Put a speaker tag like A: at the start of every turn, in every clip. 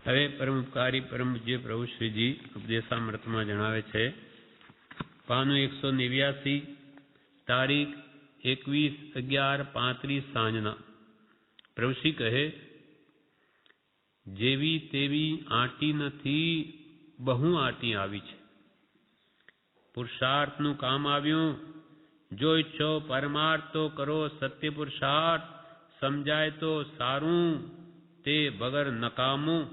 A: હવે પરમ ઉપકારી પરમ પૂજ્ય પ્રભુ શ્રીજી ઉપદેશામૃતમાં જણાવે છે, પાનું 189, તારીખ 21/11/35 સાંજના. પ્રભુશ્રી કહે, જેવી તેવી આંટી નથી, બહુ આંટી આવી છે. પુરુષાર્થનું કામ આવ્યું. જો ઈચ્છો પરમાર્થ તો કરો સત્ય પુરુષાર્થ. સમજાય તો સારું, તે વગર નકામું.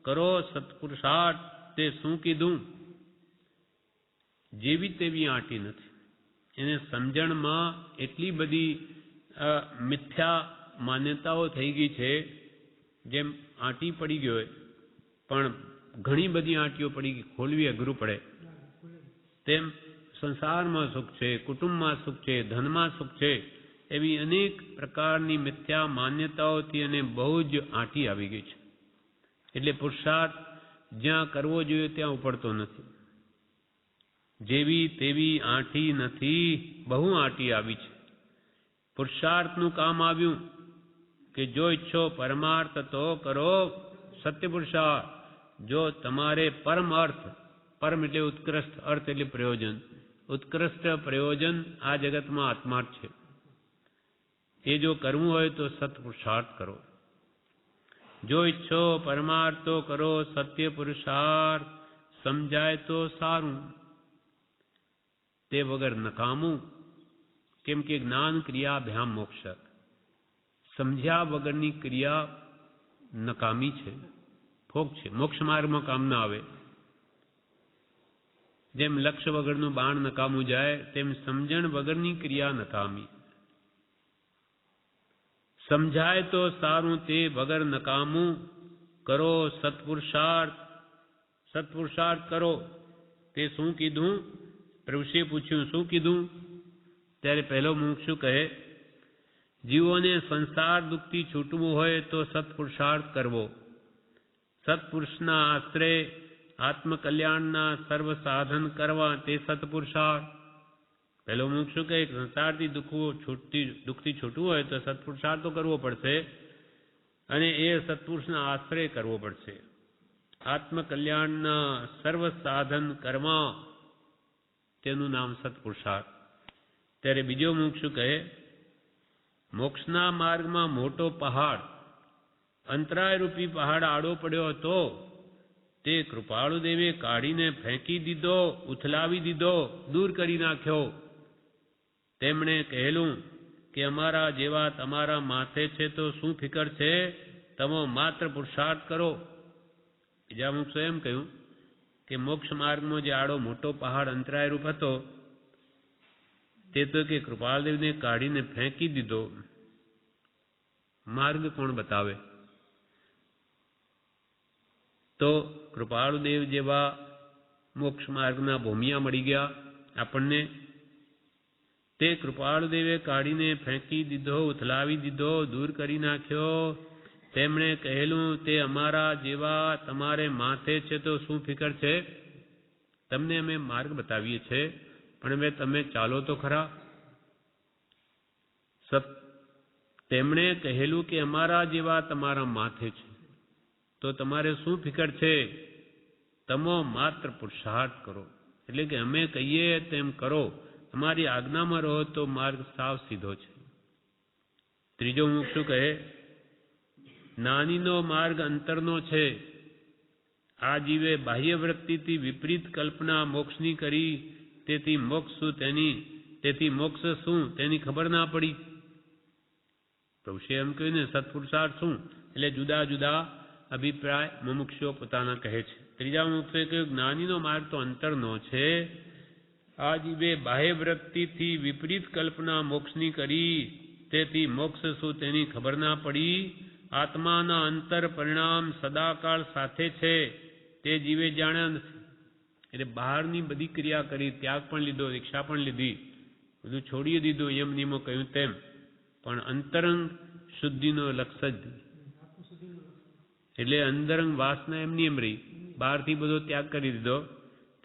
A: કરો સત્પુરુષાર્થ, તે શું કીધું? જેવી તેવી આંટી નથી. એને સમજણમાં એટલી બધી મિથ્યા માન્યતાઓ થઈ ગઈ છે, જેમ આંટી પડી ગઈ હોય પણ ઘણી બધી આંટીઓ પડી ગઈ, ખોલવી અઘરું પડે. તેમ સંસારમાં સુખ છે, કુટુંબમાં સુખ છે, ધનમાં સુખ છે, એવી અનેક પ્રકારની મિથ્યા માન્યતાઓથી અને બહુ જ આંટી આવી ગઈ છે. એટલે પુરુષાર્થ જ્યાં કરવો જોઈએ ત્યાં ઉપડતો નથી. જેવી તેવી આંટી નથી, બહુ આંટી આવી છે. પુરુષાર્થનું કામ આવ્યું કે જો ઈચ્છો પરમાર્થ તો કરો સત્ય પુરુષાર્થ. જો તમારે પરમ અર્થ, પરમ એટલે ઉત્કૃષ્ટ, અર્થ એટલે પ્રયોજન, ઉત્કૃષ્ટ પ્રયોજન આ જગતમાં આત્માર્થ છે, એ જો કરવું હોય તો સત્પુરુષાર્થ કરો. જો ઈચ્છો પરમાર્થ તો કરો સત્ય પુરુષાર્થ. સમજાય તો સારું, તે વગર નકામું. કેમ કે જ્ઞાન ક્રિયા ભ્યામ મોક્ષ. સમજ્યા વગરની ક્રિયા નકામી છે, ફોક છે. મોક્ષ માર્ગમાં કામ ના આવે. જેમ લક્ષ્ય વગરનું બાણ નકામું જાય, તેમ સમજણ વગરની ક્રિયા નકામી. સમજાય તો સારું, તે વગર નકામું. કરો સત્પુરુષાર્થ. સત્પુરુષાર્થ કરો. તે શું કીધું? પ્રભુશ્રીએ પૂછ્યું, શું કીધું? ત્યારે પહેલો મુમુક્ષુ કહે, જીવોને સંસાર દુઃખથી છૂટવું હોય તો સત્પુરુષાર્થ કરવો. સત્પુરુષના આશ્રય આત્મકલ્યાણના સર્વ સાધન કરવા, તે સત્પુરુષાર્થ. પહેલો મુમુક્ષુ કહે, સંસારથી દુઃખથી છૂટવું હોય તો સત્પુરુષાર્થ તો કરવો પડશે, અને એ સત્પુરુષના આશ્રય કરવો પડશે. આત્મકલ્યાણના સર્વ સાધન કરવા, તેનું નામ સત્પુરુષાર્થ. ત્યારે બીજો મુમુક્ષુ કહે, મોક્ષના માર્ગમાં મોટો પહાડ, અંતરાયરૂપી પહાડ આડો પડ્યો હતો, તે કૃપાળુ દેવે કાઢીને ફેંકી દીધો, ઉથલાવી દીધો, દૂર કરી નાખ્યો. તેમણે કહેલું કે અમારા જેવા તમારા માથે છે તો શું ફિકર છે, તમે માત્ર પુરુષાર્થ કરો. બીજા મુમુક્ષુએ એમ કહ્યું કે મોક્ષ માર્ગમાં જે આડો મોટો પહાડ અંતરાયરૂપ હતો, તે તો કે કૃપાળદેવને કાઢીને ફેંકી દીધો. માર્ગ કોણ બતાવે? તો કૃપાળુદેવ જેવા મોક્ષ માર્ગના ભૂમિયા મળી ગયા આપણને. તે કૃપાળુદેવે કાઢીને ફેંકી દીધો, ઉથલાવી દીધો, દૂર કરી નાખ્યો. તેમણે કહેલું, તે અમારા જેવા તમારે માથે છે તો શું ફિકર છે? તમને અમે માર્ગ બતાવીએ છીએ, પણ હવે તમે ચાલો તો ખરા. તેમણે કહેલું કે અમારા જેવા તમારા માથે છે તો તમારે શું ફિકર છે? તમો માત્ર પુરુષાર્થ કરો. એટલે કે અમે કહીએ તેમ કરો, અમારી આજ્ઞામાં રહો તો માર્ગ સાવ સીધો છે. ત્રીજો મુમુક્ષુ કહે, નાનીનો માર્ગ અંતરનો છે. આ જીવે બાહ્ય વૃત્તિથી વિપરીત કલ્પના મોક્ષની કરી, તેથી મોક્ષ શું તેની ખબર ના પડી. પ્રભુશ્રીએ એમ કહ્યું ને, સત્પુરુષાર્થ શું? એટલે જુદા જુદા અભિપ્રાય મુમુક્ષુઓ પોતાના કહે છે. ત્રીજા મુમુક્ષુએ કહ્યું, જ્ઞાનીનો માર્ગ તો અંતરનો છે. આ જીવે બાહ્ય વૃત્તિથી વિપરીત કલ્પના મોક્ષની કરી, તેથી મોક્ષ શું તેની ખબર ના પડી. આત્માના અંતર પરિણામ સદાકાળ સાથે છે, તે જીવે જાણ્યા નથી. એટલે બહારની બધી ક્રિયા કરી, ત્યાગ પણ લીધો, દીક્ષા પણ લીધી, બધું છોડી દીધું, એમ નિયમો કહ્યું તેમ, પણ અંતરંગ શુદ્ધિનો લક્ષ્ય જ. એટલે અંતરંગ વાસના એમની એમ રહી, બહારથી બધો ત્યાગ કરી દીધો.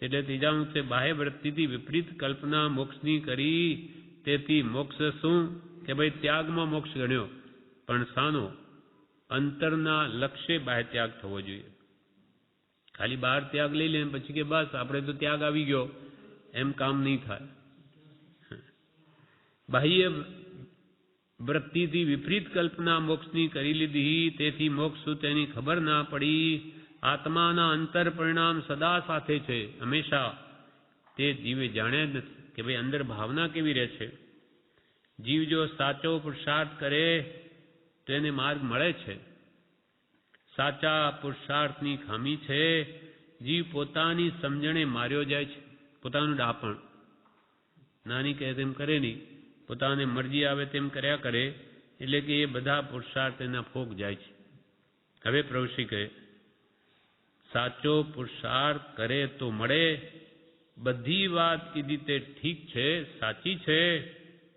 A: એટલે ત્રીજા મુમુક્ષે બાહ્ય વૃત્તિથી વિપરીત કલ્પના મોક્ષની કરી, તેથી મોક્ષ શું? કે ભાઈ ત્યાગમાં મોક્ષ ગણ્યો, પણ શાનો? અંતરના લક્ષ્ય બાહ્ય ત્યાગ થવો જોઈએ. ખાલી બહાર ત્યાગ લઈ લે પછી કે બસ આપણે તો ત્યાગ આવી ગયો, એમ કામ નહીં થાય. બાહ્ય વૃત્તિથી વિપરીત કલ્પના મોક્ષની કરી લીધી, તેથી મોક્ષ તેની ખબર ના પડી. આત્માના અંતર પરિણામ સદા સાથે છે, હંમેશા. તે જીવે જાણ્યા જ નથી કે ભાઈ અંદર ભાવના કેવી રહે છે. જીવ જો સાચો પુરુષાર્થ કરે તો એને માર્ગ મળે છે. સાચા પુરુષાર્થની ખામી છે, જીવ પોતાની સમજણે માર્યો જાય છે. પોતાનું ડાપણ નાની કહે તેમ કરે નહીં, પોતાને મરજી આવે તેમ કર્યા કરે, એટલે કે એ બધા પુરુષાર્થ એના ફોક જાય છે. હવે પ્રભુશ્રી કહે સાચો પુરુષાર્થ કરે તો મળે. બધી વાત કીધી તે ઠીક છે, સાચી છે,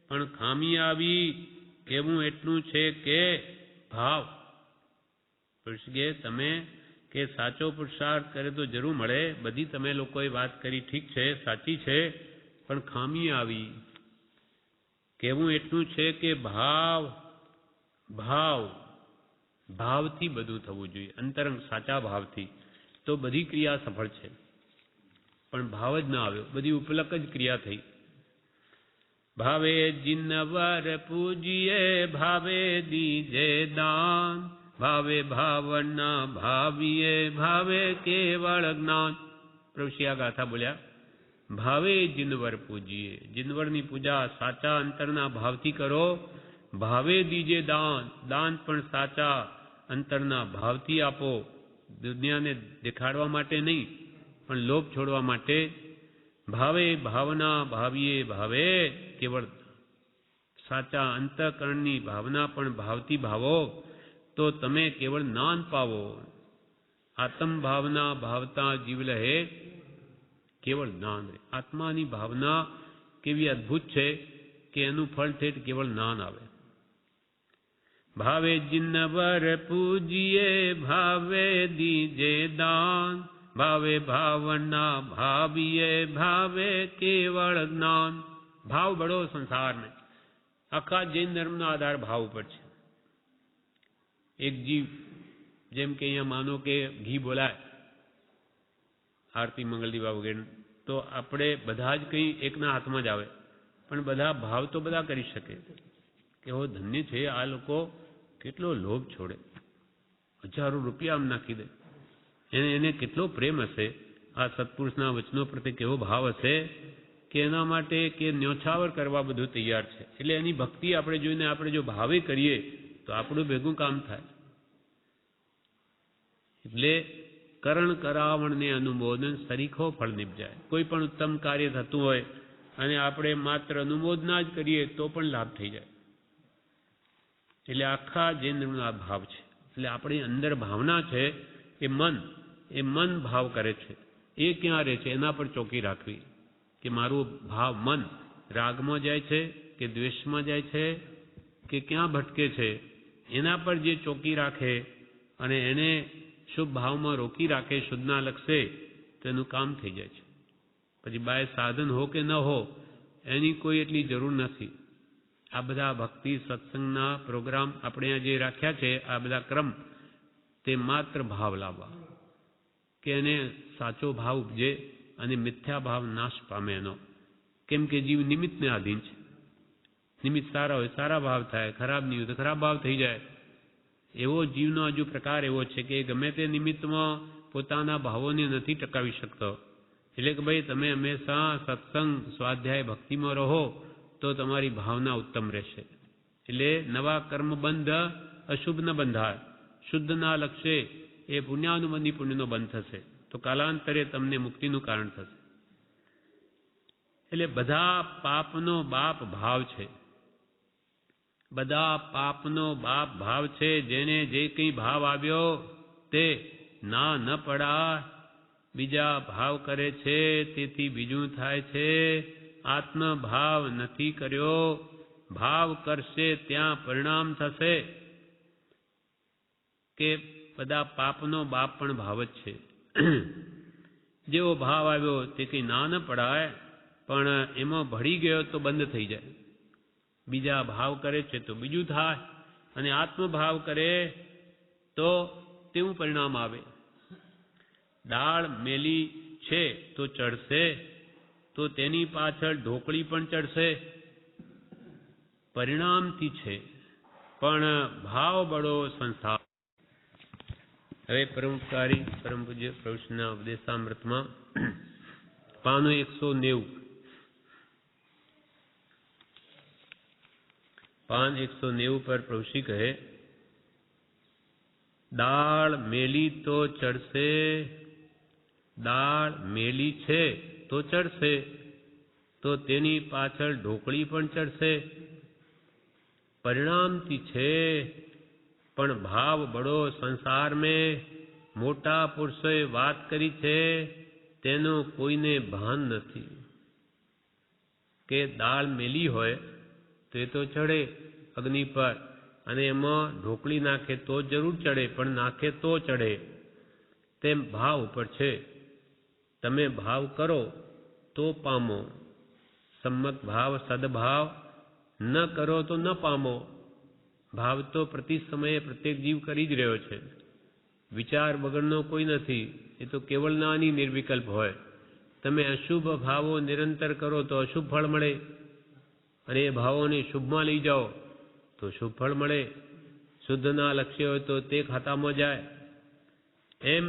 A: પણ ખામી આવી કેવું એટલું છે કે ભાવ. પ્રભુશ્રી તમે કે સાચો પુરુષાર્થ કરે તો જરૂર મળે, બધી તમે લોકોએ વાત કરી ઠીક છે, સાચી છે, પણ ખામી આવી કેવું એટલું છે કે ભાવ. ભાવ ભાવથી બધું થવું જોઈએ, અંતરંગ સાચા ભાવથી તો બધી ક્રિયા સફળ છે. પણ ભાવ જ ના આવ્યો, બધી ઉપલક જ ક્રિયા થઈ. ભાવે જિન્નવર પૂજીએ, ભાવે દીજે દાન, ભાવે ભાવના ભાવીએ, ભાવે કેવળ જ્ઞાન. પ્રભુશ્રી આ ગાથા બોલ્યા, ભાવે જિનવર પૂજીએ, જિનવરની પૂજા સાચા અંતરના ભાવથી કરો. ભાવે દીજે દાન, દાન પણ સાચા અંતરના ભાવથી આપો. દુનિયાને દેખાડવા માટે નહીં, પણ લોભ છોડવા માટે. ભાવે ભાવના ભાવીએ, ભાવે કેવળ, સાચા અંતઃકરણની ભાવના પણ ભાવથી ભાવો તો તમે કેવળ જ્ઞાન પાવો. આત્મ ભાવના ભાવતા જીવ લહે કેવળ જ્ઞાન રહે. આત્માની ભાવના કેવી અદ્ભુત છે કે એનું ફળ ઠેઠ કેવળ જ્ઞાન આવે. ભાવે જિન્નવર પૂજીએ, ભાવે દીજે દાન, ભાવે ભાવના ભાવીએ, ભાવે કેવળ જ્ઞાન. ભાવ બળો સંસારને, આખા જૈન ધર્મનો આધાર ભાવ ઉપર છે. એક જીવ, જેમ કે અહીંયા માનો કે ઘી બોલાય આરતી મંગલ દીવા વગેરે, તો આપણે બધા જ કંઈ એકના હાથમાં જ આવે, પણ બધા ભાવ તો બધા કરી શકે કે હો ધન્ય છે આ લોકો, કેટલો લોભ છોડે, હજારો રૂપિયા આમ નાખી દે, એને કેટલો પ્રેમ હશે, આ સત્પુરુષના વચનો પ્રત્યે કેવો ભાવ હશે કે એના માટે કે ન્યોછાવર કરવા બધું તૈયાર છે. એટલે એની ભક્તિ આપણે જોઈને આપણે જો ભાવે કરીએ તો આપણું ભેગું કામ થાય. એટલે કરણ કરાવણને અનુમોદન સરીખો ફળ નિપજાય. કોઈ પણ ઉત્તમ કાર્ય થતું હોય અને આપણે માત્ર અનુમોદના જ કરીએ તો પણ લાભ થઈ જાય. એટલે આખા જૈનનો આ ભાવ છે. એટલે આપણી અંદર ભાવના છે, એ મન ભાવ કરે છે. એ ક્યાં રહે છે એના પર ચોકી રાખવી કે મારું ભાવ મન રાગમાં જાય છે કે દ્વેષમાં જાય છે કે ક્યાં ભટકે છે, એના પર જે ચોકી રાખે અને એને શુભ ભાવમાં રોકી રાખે, શુદ્ધના લક્ષે, તો એનું કામ થઈ જાય છે. પછી બાય સાધન હો કે ન હો એની કોઈ એટલી જરૂર નથી. આ બધા ભક્તિ સત્સંગના પ્રોગ્રામ આપણે અહીંયા જે રાખ્યા છે, આ બધા ક્રમ, તે માત્ર ભાવ લાવવા કે એને સાચો ભાવ ઉપજે અને મિથ્યા ભાવ નાશ પામે એનો. કેમ કે જીવ નિમિત્તને આધીન છે. નિમિત્ત સારા હોય સારા ભાવ થાય, ખરાબ નહીં હોય તો ખરાબ ભાવ થઈ જાય. એવો જીવનો હજુ પ્રકાર એવો છે કે ગમે તે નિમિત્તમાં પોતાના ભાવોને નથી ટકાવી શકતો. એટલે કે ભાઈ તમે હંમેશા સત્સંગ સ્વાધ્યાય ભક્તિમાં રહો તો તમારી ભાવના ઉત્તમ રહેશે. એટલે નવા કર્મ બંધ અશુભ ન બંધાય, શુદ્ધના લક્ષ્ય એ પુણ્યાનુબંધી પુણ્યનો બંધ થશે, તો કાલાંતરે તમને મુક્તિનું કારણ થશે. એટલે બધા પાપનો બાપ ભાવ છે. બધા પાપનો બાપ ભાવ છે. જેને જે કંઈ ભાવ આવ્યો તે ના ન પડા, બીજા ભાવ કરે છે તેથી બીજું થાય છે. આત્મભાવ નથી કર્યો, ભાવ કરશે ત્યાં પરિણામ થશે. કે બધા પાપનો બાપ પણ ભાવ જ છે. જેવો ભાવ આવ્યો તે કંઈ ના ન પડાય, પણ એમાં ભળી ગયો તો બંધ થઈ જાય. બીજા ભાવ કરે છે તો બીજું થાય, અને આત્મભાવ કરે તો તેવું પરિણામ આવે. દાળ મેલી છે તો ચડશે, તો તેની પાછળ ઢોકળી પણ ચડશે. પરિણામથી છે, પણ ભાવ બળો સંસાર. હવે પરમપકારી પરમ પૂજ્ય પ્રભુશ્રીના ઉપદેશામૃતમાં પાનું 190 પાન 190 પર પ્રભુશ્રી કહે, દાળ મેલી તો ચડશે, દાળ મેલી છે તો ચડશે, તો તેની પાછળ ઢોકળી પણ ચડશે. પરિણામથી છે, પણ ભાવ બડો સંસાર મેં. મોટા પુરુષોએ વાત કરી છે તેનું કોઈને ભાન નથી. કે દાળ મેલી હોય તો એ તો ચડે અગ્નિ પર, અને એમાં ઢોકળી નાખે તો જરૂર ચડે, પણ નાખે તો ચડે. તેમ ભાવ ઉપર છે. તમે ભાવ કરો તો પામો. સંમત ભાવ સદભાવ ન કરો તો ન પામો. ભાવ તો પ્રતિ સમયે પ્રત્યેક જીવ કરી જ રહ્યો છે. વિચાર વગરનો કોઈ નથી. એ તો કેવળ નાની નિર્વિકલ્પ હોય. તમે અશુભ ભાવો નિરંતર કરો તો અશુભ ફળ મળે, અને એ ભાવોને શુભમાં લઈ જાઓ તો શુભ ફળ મળે. શુદ્ધના લક્ષ્ય હોય તો તે ખાતામાં જાય. એમ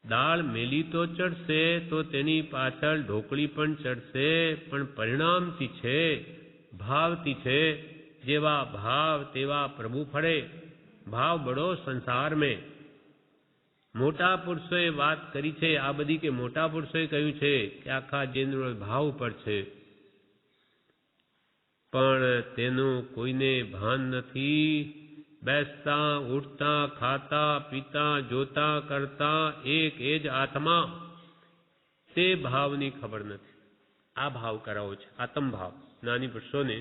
A: દાળ મેલી તો ચડશે, તો તેની પાછળ ઢોકળી પણ ચડશે, પણ પરિણામથી છે, ભાવથી છે. જેવા ભાવ તેવા પ્રભુ ફળે. ભાવ બડો સંસાર મેં. મોટા પુરુષોએ વાત કરી છે આ બધી, કે મોટા પુરુષોએ કહ્યું છે કે આખા જેન્દ્ર ભાવ ઉપર છે, પણ તેનું કોઈને ભાન નથી. બેસતા ઉઠતા ખાતા પીતા જોતા કરતા એક એ જ આત્મા, તે ભાવની ખબર નથી. આ ભાવ કરાવો છે, આત્મ ભાવ નાની પુરુષોને.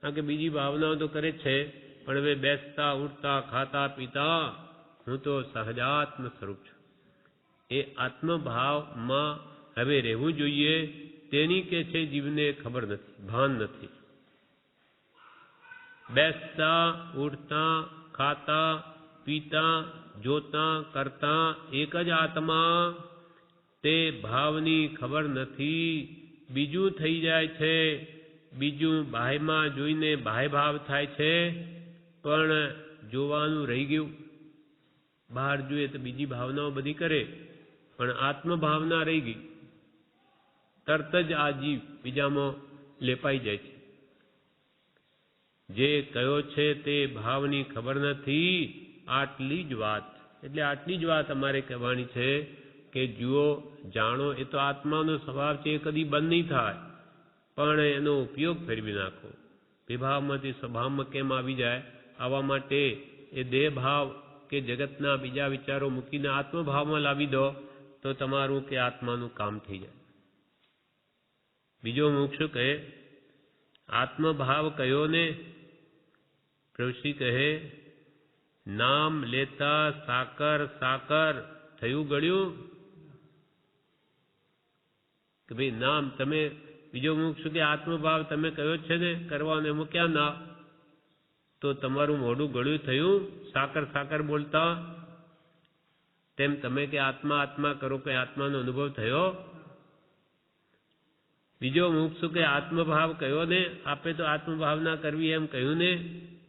A: કારણ કે બીજી ભાવનાઓ તો કરે જ છે, પણ હવે બેસતા ઉઠતા ખાતા પીતા હું તો સહજાત્મ સ્વરૂપ છું, એ આત્મભાવમાં હવે રહેવું જોઈએ. તેની કે છે જીવને ખબર નથી, ભાન નથી. બેસતા ઉઠતા ખાતા પીતા જોતા કરતા એક જ આત્મા, તે ભાવની ખબર નથી. બીજું થઈ જાય છે. બીજું બાહ્યમાં જોઈને બાહ્ય ભાવ થાય છે, પણ જોવાનું રહી ગયું. બહાર જોઈએ તો બીજી ભાવનાઓ બધી કરે, પણ આત્મભાવના રહી ગઈ. તરત જ આ જીવ બીજામાં લેપાઈ જાય છે. જે કયો છે તે ભાવની ખબર નથી. આટલી જ વાત, એટલે આટલી જ વાત અમારે કહેવાની છે કે જુઓ, જાણો. એ તો આત્માનો સ્વભાવ છે, એ કદી બંધ નહીં થાય, પણ એનો ઉપયોગ ફેરવી નાખો. વિભાવમાંથી સ્વભાવમાં કેમ આવી જાય? આવવા માટે એ દેહ ભાવ કે જગતના બીજા વિચારો મૂકીને આત્મભાવમાં લાવી દો, તો તમારું કે આત્માનું કામ થઈ જાય. બીજો મોક્ષ કહે, આત્મભાવ કયો ને? પ્રભુશ્રી કહે, નામ લેતા સાકર સાકર થયું ગળ્યું. કે ભાઈ નામ તમે, બીજો મોક્ષ કે આત્મભાવ તમે કયો છે ને કરવાનો, એમાં ક્યાં ના? તો તમારું મોઢું ગળ્યું થયું સાકર સાકર બોલતા. તેમ તમે કે આત્મા આત્મા કરો, કે આત્માનો અનુભવ થયો? બીજો મોક્ષ કે આત્મભાવ કયો ને? આપે તો આત્મભાવના કરવી એમ કહ્યું ને.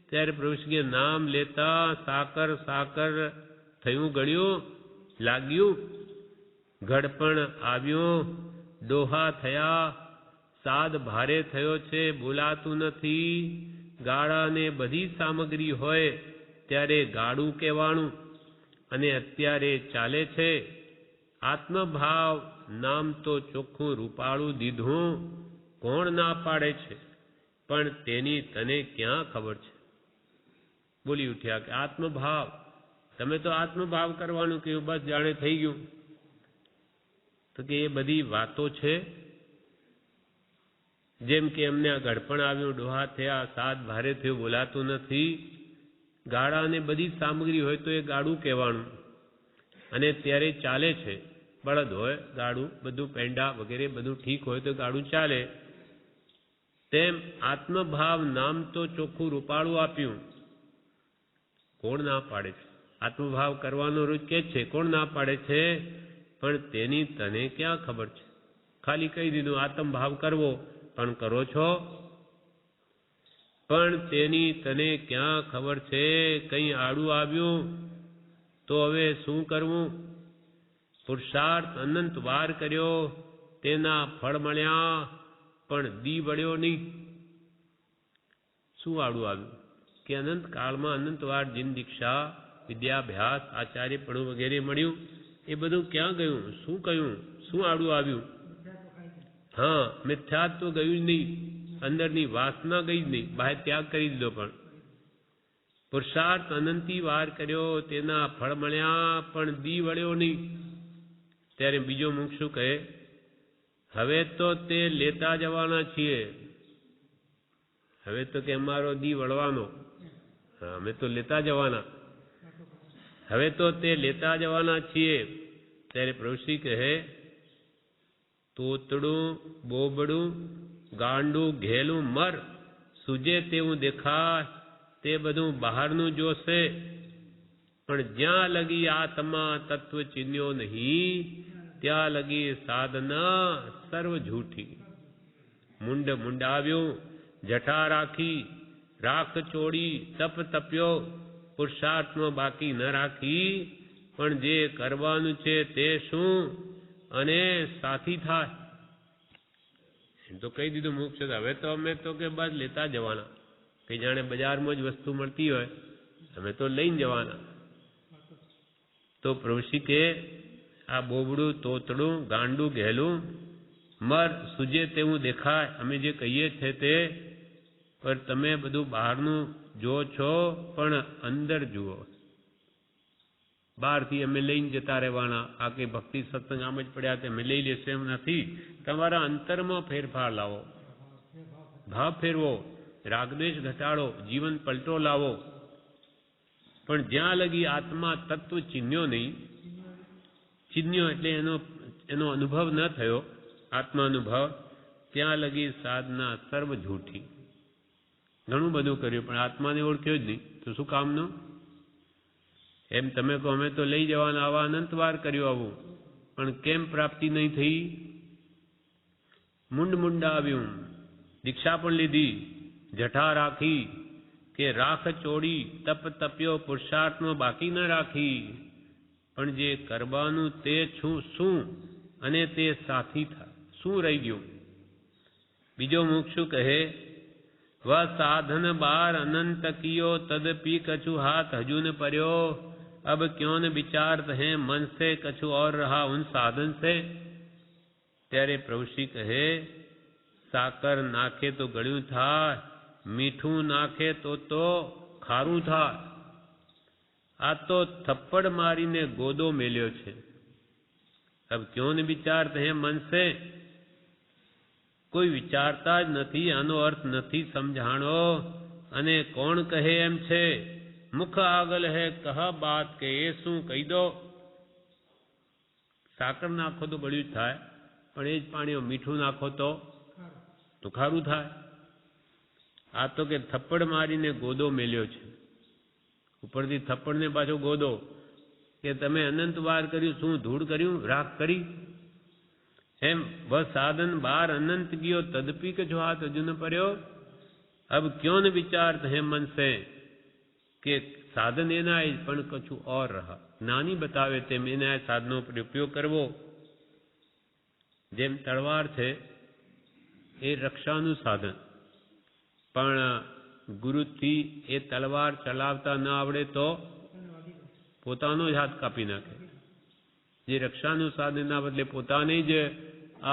A: ત્યારે પ્રભુશ્રીએ નામ લેતા સાકર સાકર થયું ગળ્યું, લાગ્યું. ઘડપણ આવ્યું, ડોહા થયા, સાદ ભારે થયો છે, બોલાતું નથી. ગાળાને બધી સામગ્રી હોય ત્યારે ગાડું કહેવાનું, અને અત્યારે ચાલે છે. આત્મભાવ નામ તો ચોખ્ખું રૂપાળું દીધું, કોણ ના પાડે છે? પણ તેની તને ક્યાં ખબર છે? બોલી ઉઠ્યા કે આત્મભાવ, તમે તો આત્મભાવ કરવાનું કહ્યું, બસ જાણે થઈ ગયું. તો કે એ બધી વાતો છે. જેમ કે એમને આ ગડપણ આવ્યું, ડોહા થયા, સાદ ભારે થયું, બોલાતું નથી. ગાળાને બધી સામગ્રી હોય તો એ ગાડું કહેવાનું, અને ત્યારે ચાલે છે. બળદ હોય, ગાડું, બધું પેંડા વગેરે બધું ઠીક હોય તો ગાડું ચાલે. તેમ આત્મભાવ નામ તો ચોખ્ખું રૂપાળું આપ્યું, કોણ ના પાડે છે? આત્મભાવ કરવાનો રોજ કે છે, કોણ ના પાડે છે? પણ તેની તને ક્યાં ખબર છે? ખાલી કહી દીધું આત્મભાવ કરવો, પણ કરો છો? પણ તેની તને ક્યાં ખબર છે? કંઈ આડું આવ્યું તો હવે શું કરવું? પુરુષાર્થ અનંત વાર કર્યો, તેના ફળ મળ્યા, પણ દી વળ્યો નહીં. શું આડું આવ્યું? કે અનંત કાળમાં અનંત વાર જીન દીક્ષા, વિદ્યાભ્યાસ, આચાર્યપણું વગેરે મળ્યું, એ બધું ક્યાં ગયું? શું કહ્યું? શું આડું આવ્યું? હા, મિથ્યાત્વ ગયું જ નહીં, અંદરની વાસના ગઈ જ નહીં, બહાર ત્યાગ કરી દીધો. પણ પુરુષાર્થ અનંતી વાર કર્યો, તેના ફળ મળ્યા, પણ દી વળ્યો નહીં. ત્યારે બીજો મુક્ષુ કહે, હવે તો તે લેતા જવાના છીએ. હવે તો કે અમારો દી વળવાનો, અમે તો લેતા જવાના, હવે તો તે લેતા જવાના છીએ. ત્યારે પ્રભુશ્રી કહે, તોતડું, બોબડું, ગાંડું, ઘેલું મર, સૂજે તેવું દેખાય, તે બધું બહારનું જોશે, પણ જ્યાં લગી આત્મા તત્વ ચિન્હ્યો નહીં, ત્યાં લગી સાધના સર્વ ઝૂઠી. મુંડ મુંડાવ્યું, જઠા રાખી, રાખ ચોડી, તપ તપ્યો, પુરુષાર્થમાં બાકી ન રાખી, પણ જે કરવાનું છે તે શું અને સાથી થાય. એમ તો કહી દીધું મોક્ષ. હવે તો અમે તો કે બસ લેતા જવાના, કે જાણે બજારમાં જ વસ્તુ મળતી હોય, અમે તો લઈને જવાના. તો પ્રભુશ્રી કે આ બોબડું, તોતડું, ગાંડું, ઘેલું મર, સૂજે તેવું દેખાય, અમે જે કહીએ છે તે, પર તમે બધું બહારનું જો છો, પણ અંદર જુઓ. બહારથી અમે લઈને જતા રહેવાના, આ કે ભક્તિ સત્સંગ આમ જ પડ્યા તે અમે લઈ લેશે એમ નથી. તમારા અંતરમાં ફેરફાર લાવો, ભાવ ફેરવો, રાગદ્વેષ ઘટાડો, જીવન પલટો લાવો. પણ જ્યાં લગી આત્મા તત્વ ચિહ્ન્યો નહીં, ચિહ્ન્યો એટલે એનો અનુભવ ન થયો, આત્મા અનુભવ, ત્યાં લગી સાધના સર્વ ઝૂઠી. ઘણું બધું કર્યું પણ આત્માને ઓળખ્યો જ નહીં, તો શું કામનું? એમ તમે કહો અમે તો લઈ જવાના, આવા અનંત વાર કર્યું આવું, પણ કેમ પ્રાપ્તિ નહીં થઈ? મુંડ મુંડા આવ્યું, દીક્ષા પણ લીધી, જઠા રાખી, કે રાખ ચોડી, તપ તપ્યો, પુરુષાર્થમાં બાકી ન રાખી, પણ જે કરવાનું તે શું અને તે સાથી થાય, શું રહી ગયું? બીજો મુક્ષુ કહે, વ સાધન બાર અનંત કિયો, તદપી કछु હાથ હજુ ન पर्यो, अब क्यों न विचारत हैं मन से कछु और रहा उन साधन से. ત્યારે પ્રભુશ્રી કહે, સાકર નાખે તો ગળ્યું થાય, મીઠું નાખે તો ખારું થાય. આ તો થપ્પડ મારીને ગોદો મેલ્યો છે. अब क्यों न विचारत हैं मन से, કોઈ વિચારતા જ નથી, આનો અર્થ નથી સમજાણો. અને કોણ કહે એમ છે, મુખ આગળ હે કહ બાત, કે એ શું કહી દો. સાકર નાખો તો બળ્યું થાય, પણ એ જ પાણીમાં મીઠું નાખો તો ખારું થાય. આ તો કે થપ્પડ મારીને ગોદો મેલ્યો છે, ઉપરથી થપ્પડને પાછો ગોદો, કે તમે અનંત વાર કર્યું, શું ધૂળ કર્યું, રાખ કરી. એમ બસ સાધન બાર અનંત ગયો, તદપી કે જો હાથ હજુ ન पर्यो, अब क्यों न विचारत हैं मन से, કે સાધન એના પણ કશું ઓર રહા. નાની બતાવે તેમ એના સાધનો પર ઉપયોગ કરવો. જેમ તલવાર છે એ રક્ષાનું સાધન, પણ ગુરુથી એ તલવાર ચલાવતા ન આવડે તો પોતાનો જ હાથ કાપી નાખે. જે રક્ષાનું સાધન ના બદલે પોતાને જ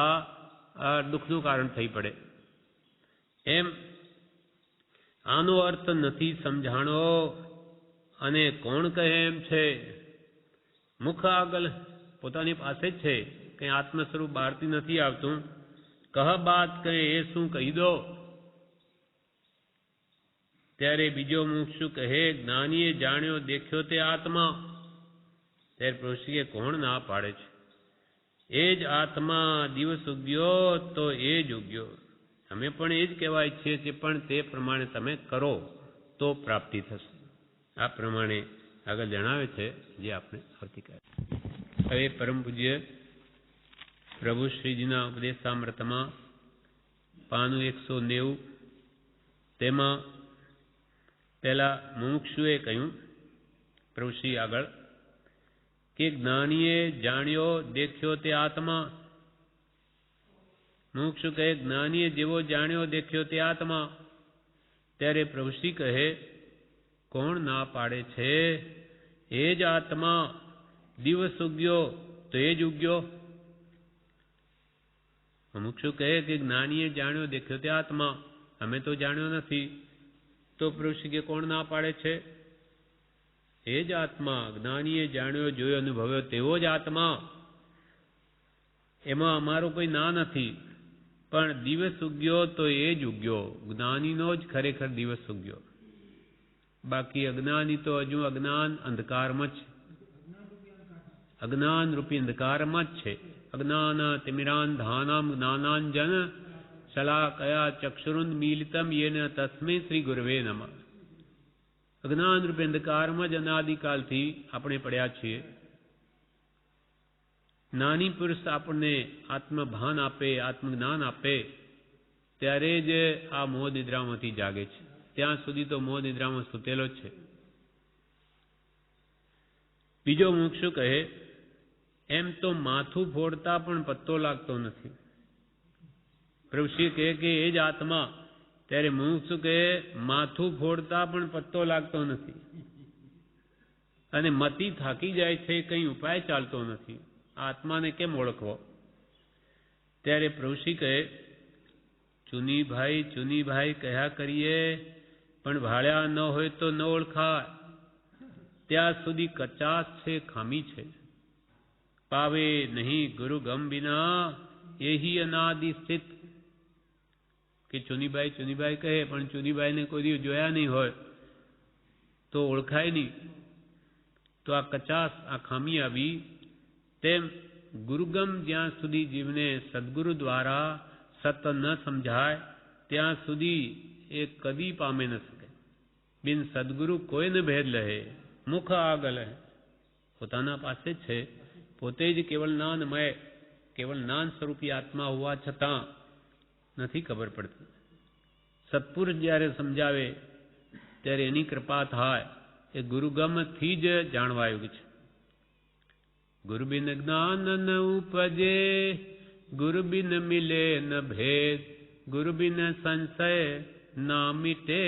A: આ દુઃખનું કારણ થઈ પડે. એમ આનો અર્થ નથી સમજાણો. અને કોણ કહે એમ છે, મુખ આગળ પોતાની પાસે જ છે, કંઈ આત્મ સ્વરૂપ બહારથી નથી આવતું. કહ બાત કહે એ શું કહી દો. ત્યારે બીજો મુક્ષુ કહે, જ્ઞાનીએ જાણ્યો દેખ્યો તે આત્મા. ત્યારે પ્રભુશ્રીએ કોણ ના પાડે છે, એ જ આત્મા દિવસ ઉગ્યો તો એ જ ઉગ્યો. અમે પણ એ જ કહેવાય છીએ, પણ તે પ્રમાણે તમે કરો તો પ્રાપ્તિ થશે. આ પ્રમાણે આગળ જણાવે છે, જે આપણે આવતીકાલે. હવે પરમ પૂજ્ય પ્રભુ શ્રીજીના ઉપદેશામૃતમાં પાનું 190, તેમાં પહેલા મુમુક્ષુએ કહ્યું પ્રભુશ્રી આગળ કે જ્ઞાનીએ જાણ્યો દેખ્યો તે આત્મા. મુમુક્ષુ કહે જ્ઞાનીએ જેવો જાણ્યો દેખ્યો તે આત્મા. ત્યારે પ્રભુશ્રી કહે કોણ ના પાડે છે? એ જ આત્મા. દિવસ ઉગ્યો તો એ જ ઉગ્યો. મુમુક્ષુ કહે કે જ્ઞાનીએ જાણ્યો દેખ્યો તે આત્મા, અમે તો જાણ્યો નથી. તો પ્રભુશ્રી કે કોણ ના પાડે છે? એ જ આત્મા. જ્ઞાનીએ જાણ્યો જોયો અનુભવ્યો તેવો જ આત્મા. એમાં અમારો કોઈ ના નથી. પણ દિવસ ઉગ્યો તો એ જ ઉગ્યો. જ્ઞાનીનો જ ખરેખર દિવસ ઉગ્યો. બાકી અજ્ઞાની તો હજુ અજ્ઞાન અંધકારમાં જ છે. અજ્ઞાન રૂપી અંધકારમાં જ છે. અજ્ઞાન તિમિરાંધાનામ જ્ઞાનાંજન શલાકયા ચક્ષુરુન્મીલિતમ યેન તસ્મૈ શ્રી ગુરવે નમઃ. અજ્ઞાન રૂપે અંધકારમાં જ અનાદિકાલથી આપણે પડ્યા છીએ. જ્ઞાની પુરુષ આપણને આત્મભાન આપે, આત્મજ્ઞાન આપે, ત્યારે જ આ મોહ નિદ્રામાંથી જાગે છે. ત્યાં સુધી તો મોહ નિદ્રામાં સૂતેલો જ છે. બીજો મુમુક્ષુ કહે એમ તો માથું ફોડતા પણ પત્તો લાગતો નથી. પ્રભુશ્રી કહે કે એ જ આત્મા. ત્યારે મુમુક્ષુ કહે માથું ફોડતા પણ પત્તો લાગતો નથી અને મતિ થાકી જાય છે, કંઈ ઉપાય ચાલતો નથી. આત્માને કેમ ઓળખવો? ત્યારે પ્રભુશ્રી કહે ચુનીભાઈ કહ્યા કરીએ, પણ ભાળ્યા ન હોય તો ન ઓળખાય. ત્યાં સુધી કચાશ છે, ખામી છે. પાવે નહીં ગુરુ ગમ વિના એહી અનાદિ સ્થિત. કે ચુનીભાઈ કહે, પણ ચુનીભાઈને કોઈ દિવસ જોયા નહીં હોય તો ઓળખાય નહીં. તો આ કચાશ, આ ખામી આવી. તેમ ગુરુગમ જ્યાં સુધી જીવને સદગુરુ દ્વારા સત ન સમજાય ત્યાં સુધી એ કદી પામે ન શકે. બિન સદગુરુ કોઈને ભેદ લહે, મુખ આગળ હે. પોતાના પાસે જ છે, પોતે જ કેવલ જ્ઞાનમય, કેવલ જ્ઞાન સ્વરૂપી આત્મા હોવા છતાં નથી ખબર પડતી. સત્પુરુષ જ્યારે સમજાવે ત્યારે એની કૃપા થાય. એ ગુરુગમથી જ જાણવા યોગ્ય છે. ગુરુ બિન જ્ઞાન ન ઉપજે, ગુરુ બિન મિલે ન ભેદ, ગુરુ બિન સંશય ના મિટે.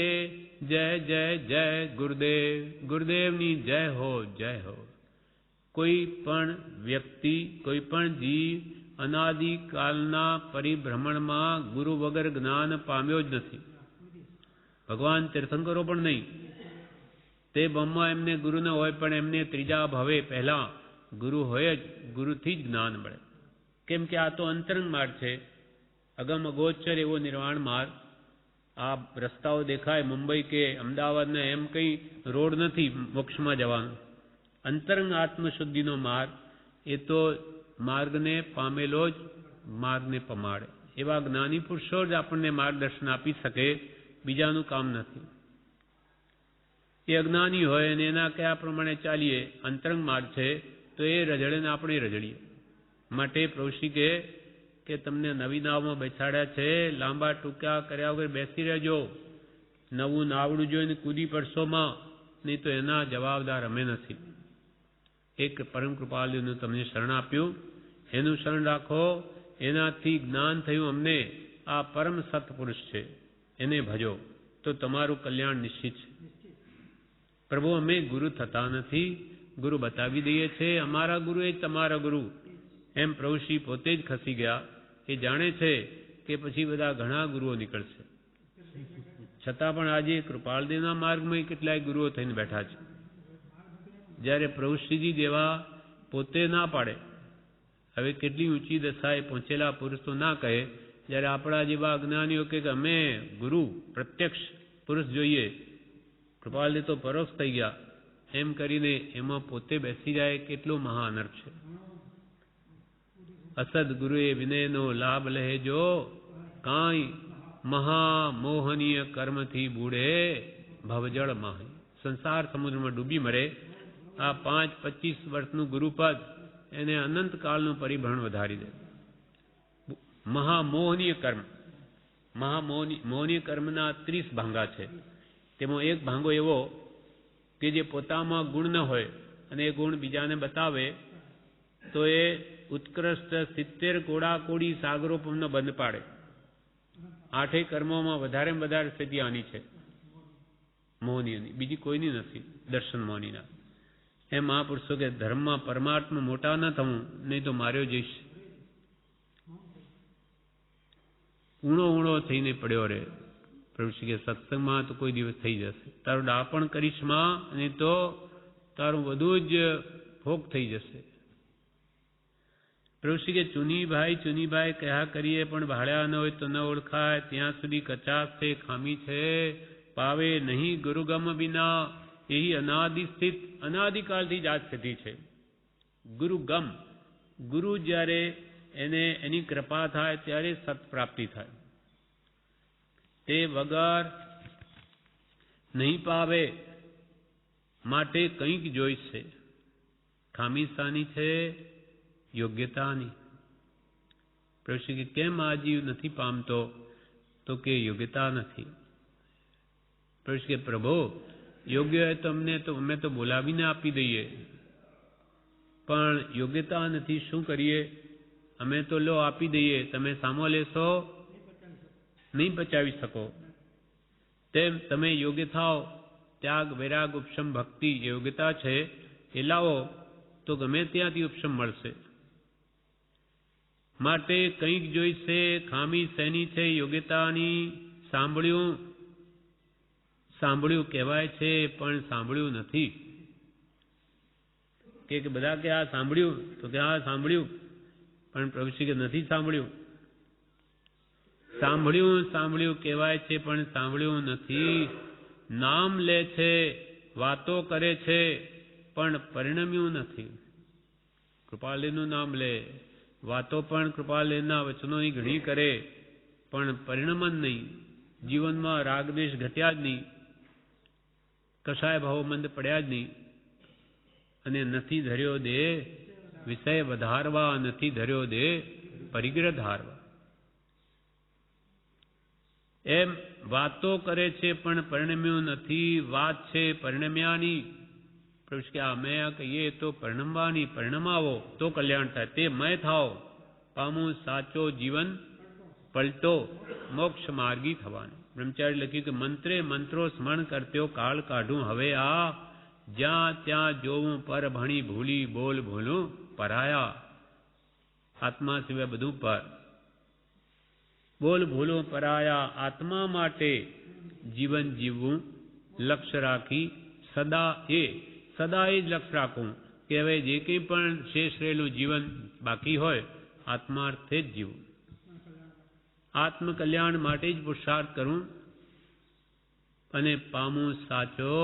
A: જય જય જય ગુરુદેવ. ગુરુદેવની જય હો, જય હો. કોઈ પણ વ્યક્તિ, કોઈ પણ જીવ અનાદિકાલના પરિભ્રમણમાં ગુરુ વગર જ્ઞાન પામ્યો જ નથી. ભગવાન તીર્થંકરો પણ નહીં. તે બ્રહ્મા એમને ગુરુ ન હોય, પણ એમને ત્રીજા ભવે પહેલા ગુરુ હોય જ. ગુરુથી જ જ્ઞાન મળે. કેમ કે આ તો અંતરંગ માર્ગ છે, અગમ અગોચર એવો નિર્વાણ માર્ગ. આ રસ્તાઓ દેખાય મુંબઈ કે અમદાવાદના, એમ કંઈ રોડ નથી મોક્ષમાં જવાનો. અંતરંગ આત્મશુદ્ધિનો માર્ગ. એ તો માર્ગને પામેલો જ માર્ગને પમાડે. એવા જ્ઞાની પુરુષો જ આપણને માર્ગદર્શન આપી શકે, બીજાનું કામ નથી. એ અજ્ઞાની હોય અને એના કયા પ્રમાણે ચાલીએ, અંતરંગ માર્ગ છે, તો એ રજડે ને આપણે રજડીએ. માટે પ્રભુશ્રી કહે કે તમને નવી નાવમાં બેસાડ્યા છે, લાંબા ટૂંકા કર્યા વગર બેસી રહેજો. નવું નાવડું જોઈને કૂદી પડશોમાં, નહીં તો એના જવાબદાર અમે નથી. એક પરમ કૃપાલુનું તમને શરણ આપ્યું, એનું શરણ રાખો. એનાથી જ્ઞાન થયું અમને આ પરમ સત્પુરુષ છે, એને ભજો તો તમારું કલ્યાણ નિશ્ચિત છે. પ્રભુ અમે ગુરુ થતા નથી, ગુરુ બતાવી દઈએ છીએ. અમારા ગુરુ એ તમારા ગુરુ. એમ પ્રભુશ્રી પોતે જ ખસી ગયા. એ જાણે છે કે પછી બધા ઘણા ગુરુઓ નીકળશે. છતાં પણ આજે કૃપાળદેવના માર્ગમાં કેટલાય ગુરુઓ થઈને બેઠા છે. જ્યારે પ્રભુશ્રીજી જેવા પોતે ના પાડે, હવે કેટલી ઊંચી દશાએ પહોંચેલા પુરુષ તો ના કહે. જ્યારે આપણા જેવા અજ્ઞાનીઓ કે અમે ગુરુ પ્રત્યક્ષ પુરુષ જોઈએ, કૃપાળદેવ તો પરોક્ષ થઈ ગયા, એમ કરીને એમાં પોતે બેસી જાય, કેટલો મહા અનર્થ છે. અસદગુરુએ વિનયનો લાભ લહેજો, કાંઈ મહામોહનીય કર્મથી બૂડે ભવજળ માહી. સંસાર સમુદ્રમાં ડૂબી મરે આ 5-25 વર્ષનું ગુરુપદ એને અનંતકાળનું પરિભ્રમણ વધારી દે. મહામોહનીય કર્મ, મોહનીય કર્મના 30 ભાંગા છે. તેમાં એક ભાંગો એવો કે જે પોતામાં ગુણ ન હોય અને એ ગુણ બીજાને બતાવે તો એ ઉત્કૃષ્ટ 70 કોડાકોડી સાગરોપમનો બંધ પાડે. 8 કર્મોમાં વધારેમાં વધારે સ્થિતિ આની છે, મોહનીયની, બીજી કોઈની નથી, દર્શન મોહનીના. એમ મહાપુરુષો કે ધર્મમાં પરમાર્થમાં મોટા ન થવું, નહીં તો માર્યો જઈશ. ઊણો થઈને પડ્યો રે. પ્રભુ શ્રી કે સત્સંગમાં તો કોઈ દિવસ થઈ જશે. તારું ડાપણ કરીશ માં, નહીં તો તારું બધું જ ભોગ થઈ જશે. પ્રભુ શ્રી કે ચુનીભાઈ કહ્યા કરીએ પણ ભાળ્યા ન હોય તો ન ઓળખાય. ત્યાં સુધી કચાશ છે, ખામી છે. પાવે નહીં ગુરુગમ વિના, એ અનાદિ સ્થિત, અનાદિકાળથી જ આ સ્થિતિ છે. ગુરુગમ, ગુરુ જ્યારે એને એની કૃપા થાય ત્યારે સત પ્રાપ્તિ થાય. તે વગર નહીં પાવે. માટે કંઈક જોઈશે. ખામી શાની છે? યોગ્યતાની. પ્રભુ કે કેમ આ જીવ નથી પામતો? તો કે યોગ્યતા નથી. પ્રભુ કે પ્રભુ યોગ્ય હોય તો અમે તો બોલાવીને આપી દઈએ, પણ યોગ્યતા નથી, શું કરીએ? અમે તો લો આપી દઈએ, તમે સામો લેશો, નહીં પચાવી શકો. તેમ તમે યોગ્ય થાઓ, ત્યાગ વૈરાગ ઉપશમ ભક્તિ યોગ્યતા છે એ લાવો તો ગમે ત્યાંથી ઉપશમ મળશે. માટે કંઈક જોઈશે. ખામી શેની છે? યોગ્યતાની. સાંભળ્યું કહેવાય છે પણ સાંભળ્યું નથી. કે બધા કે આ સાંભળ્યું, તો કે હા સાંભળ્યું, પણ પ્રભુ શ્રી કે નથી સાંભળ્યું. સાંભળ્યું કહેવાય છે પણ સાંભળ્યું નથી. નામ લે છે, વાતો કરે છે, પણ પરિણમ્યું નથી. કૃપાલયનું નામ લે, વાતો પણ કૃપાલયના વચનોની ઘણી કરે, પણ પરિણમન નહીં. જીવનમાં રાગદ્વેષ ઘટ્યા જ નહીં, કશાય ભાવમંદ પડ્યા જ નહીં. અને નથી ધર્યો દે વિષય વધારવા, નથી ધર્યો દે પરિગ્રહ ધારવા. એમ વાતો કરે છે પણ પરિણમ્યું નથી. વાત છે પરિણમ્યાની. પ્રભુ કે અમે આ કહીએ તો પરિણમવાની. પરિણમાવો તો કલ્યાણ થાય. તે મય થાઓ, પામું સાચો જીવન પલટો, મોક્ષ માર્ગી થવાનું. બ્રહ્મચારી લખ્યું કે મંત્રો સ્મરણ કરત્યો કાળ કાઢું હવે આ, જ્યાં ત્યાં જોવું પર ભણી ભૂલી બોલ ભૂલું પરાયા. આત્મા સિવાય બધું પર. બોલ ભૂલું પરાયા. આત્મા માટે જીવન જીવવું લક્ષ્ય રાખી સદા એ જ લક્ષ્ય રાખવું કે હવે જે કંઈ પણ શેષ રહેલું જીવન બાકી હોય આત્માર્થે જ જીવવું. આત્મકલ્યાણ માટે જ પુરુષાર્થ કરવું અને પામું સાચો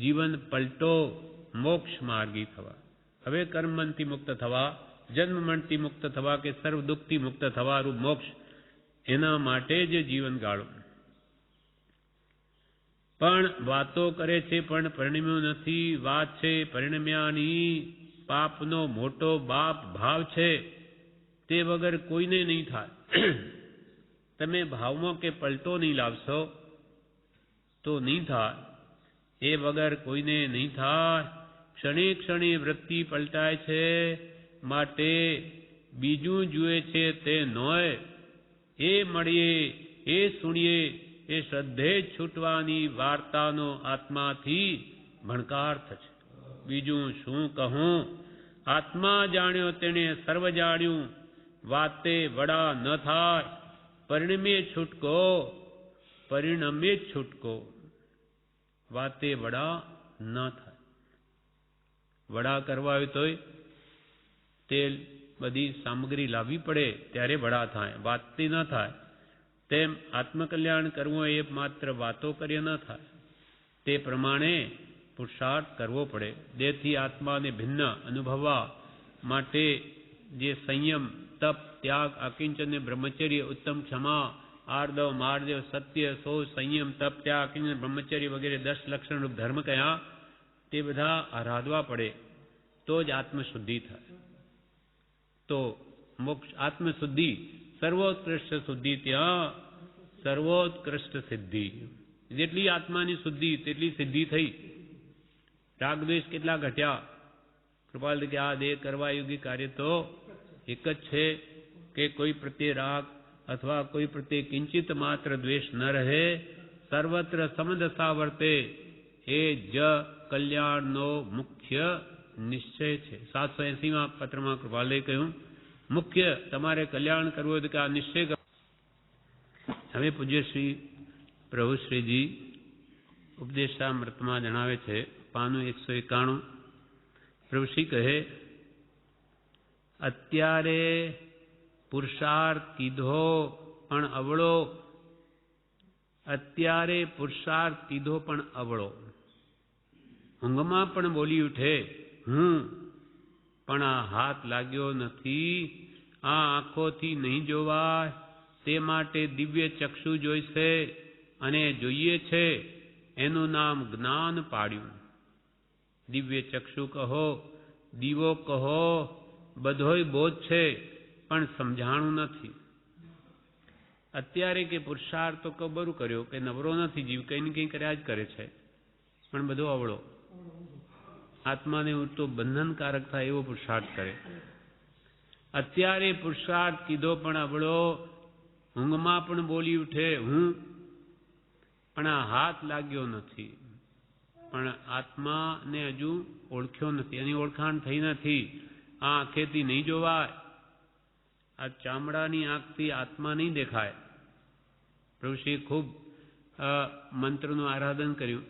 A: જીવન પલટો, મોક્ષ માર્ગી થવા. હવે કર્મબંધથી મુક્ત થવા, જન્મમરણથી મુક્ત થવા કે સર્વ દુઃખથી મુક્ત થવાનું મોક્ષ, એના માટે જ જીવન ગાળો. પણ વાતો કરે છે પણ પરિણમ્યું નથી. વાત છે પરિણમ્યાની. પાપનો મોટો બાપ ભાવ છે, તે વગર કોઈને નહીં થાય. તમે ભાવમાં કે પલટો નહીં લાવશો તો નહીં થાય. એ વગર કોઈને નહીં થાય. ક્ષણે ક્ષણે વૃત્તિ પલટાય છે, માટે બીજું જુએ છે તે નોય. એ મળીએ, એ સુણીએ, એ શ્રદ્ધે છૂટવાની વાર્તાનો આત્માથી ભણકાર્થ છે. બીજું શું કહું? આત્મા જાણ્યો તેણે સર્વ જાણ્યું. વાતે વડા ન થાય, પરિણમે છૂટકો. વાતે વડા ન થાય. વડા કરવા હોય તોય તેલ બધી સામગ્રી લાવવી પડે ત્યારે વડા થાય, વાતથી ન થાય. તેમ આત્મકલ્યાણ કરવું એ માત્ર વાતો કરીએ ન થાય. તે પ્રમાણે પુરુષાર્થ કરવો પડે. દેહથી આત્માને ભિન્ન અનુભવવા માટે જે સંયમ, તપ, ત્યાગ, અકિંચન, બ્રહ્મચર્ય, ઉત્તમ ક્ષમા, આર્દવ, માર્દવ, સત્ય, સો, સંયમ, તપ, ત્યાગ, અકિંચન, બ્રહ્મચર્ય વગેરે 10 લક્ષણરૂપ ધર્મ કયા, તે બધા આરાધવા પડે તો જ આત્મશુદ્ધિ થાય. તો મોક્ષ આત્મશુદ્ધિ સર્વોત્કૃષ્ટ શુદ્ધિ ત્યાં સર્વોત્કૃષ્ટ સિદ્ધિ. જેટલી આત્માની શુદ્ધિ તેટલી સિદ્ધિ થઈ. રાગદ્વેષ કેટલા ઘટ્યા. કૃપાલ કે આ દેહ કરવા યોગી કાર્ય તો એક જ છે કે કોઈ પ્રત્યે રાગ અથવા કોઈ પ્રત્યે કિંચિત માત્ર દ્વેષ ન રહે. સર્વત્ર સમદશા વર્તે એ જ કલ્યાણનો મુખ્ય નિશ્ચય છે. 780માં પત્રમાં કૃપાલે કહ્યું મુખ્ય તમારે કલ્યાણ કરવું હોય તો કે આ નિશ્ચય કરો. હવે પૂજ્ય શ્રી પ્રભુશ્રીજી ઉપદેશામૃતમાં જણાવે છે, પાનું 191. પ્રભુશ્રી કહે અત્યારે પુરુષાર્થ કીધો પણ અવળો. અત્યારે પુરુષાર્થ કીધો પણ અવળો. ઊંઘમાં પણ બોલી ઉઠે હું, પણ આ હાથ લાગ્યો નથી. આ આંખોથી નહીં જોવાય તે માટે દિવ્ય ચક્ષુ જોઈશે અને જોઈએ છે એનું નામ જ્ઞાન પાડ્યું. દિવ્ય ચક્ષુ કહો, દીવો કહો, બધોય બોધ છે પણ સમજાણું નથી. અત્યારે કે પુરુષાર્થ તો કબરું કર્યો કે નવરો નથી, જીવ કંઈ ને કંઈ કર્યા જ કરે છે, પણ બધો અવળો. આત્માને ઉડતો બંધનકારક થાય એવો પુરુષાર્થ કરે. અત્યારે પુરુષાર્થ કીધો પણ અવળો. ઊંઘમાં પણ બોલી ઉઠે હું, પણ આ હાથ લાગ્યો નથી. પણ આત્માને હજુ ઓળખ્યો નથી, એની ઓળખાણ થઈ નથી. આ આંખેથી નહીં જોવાય. આ ચામડાની આંખથી આત્મા નહીં દેખાય. પ્રભુશ્રીએ ખૂબ મંત્રનું આરાધન કર્યું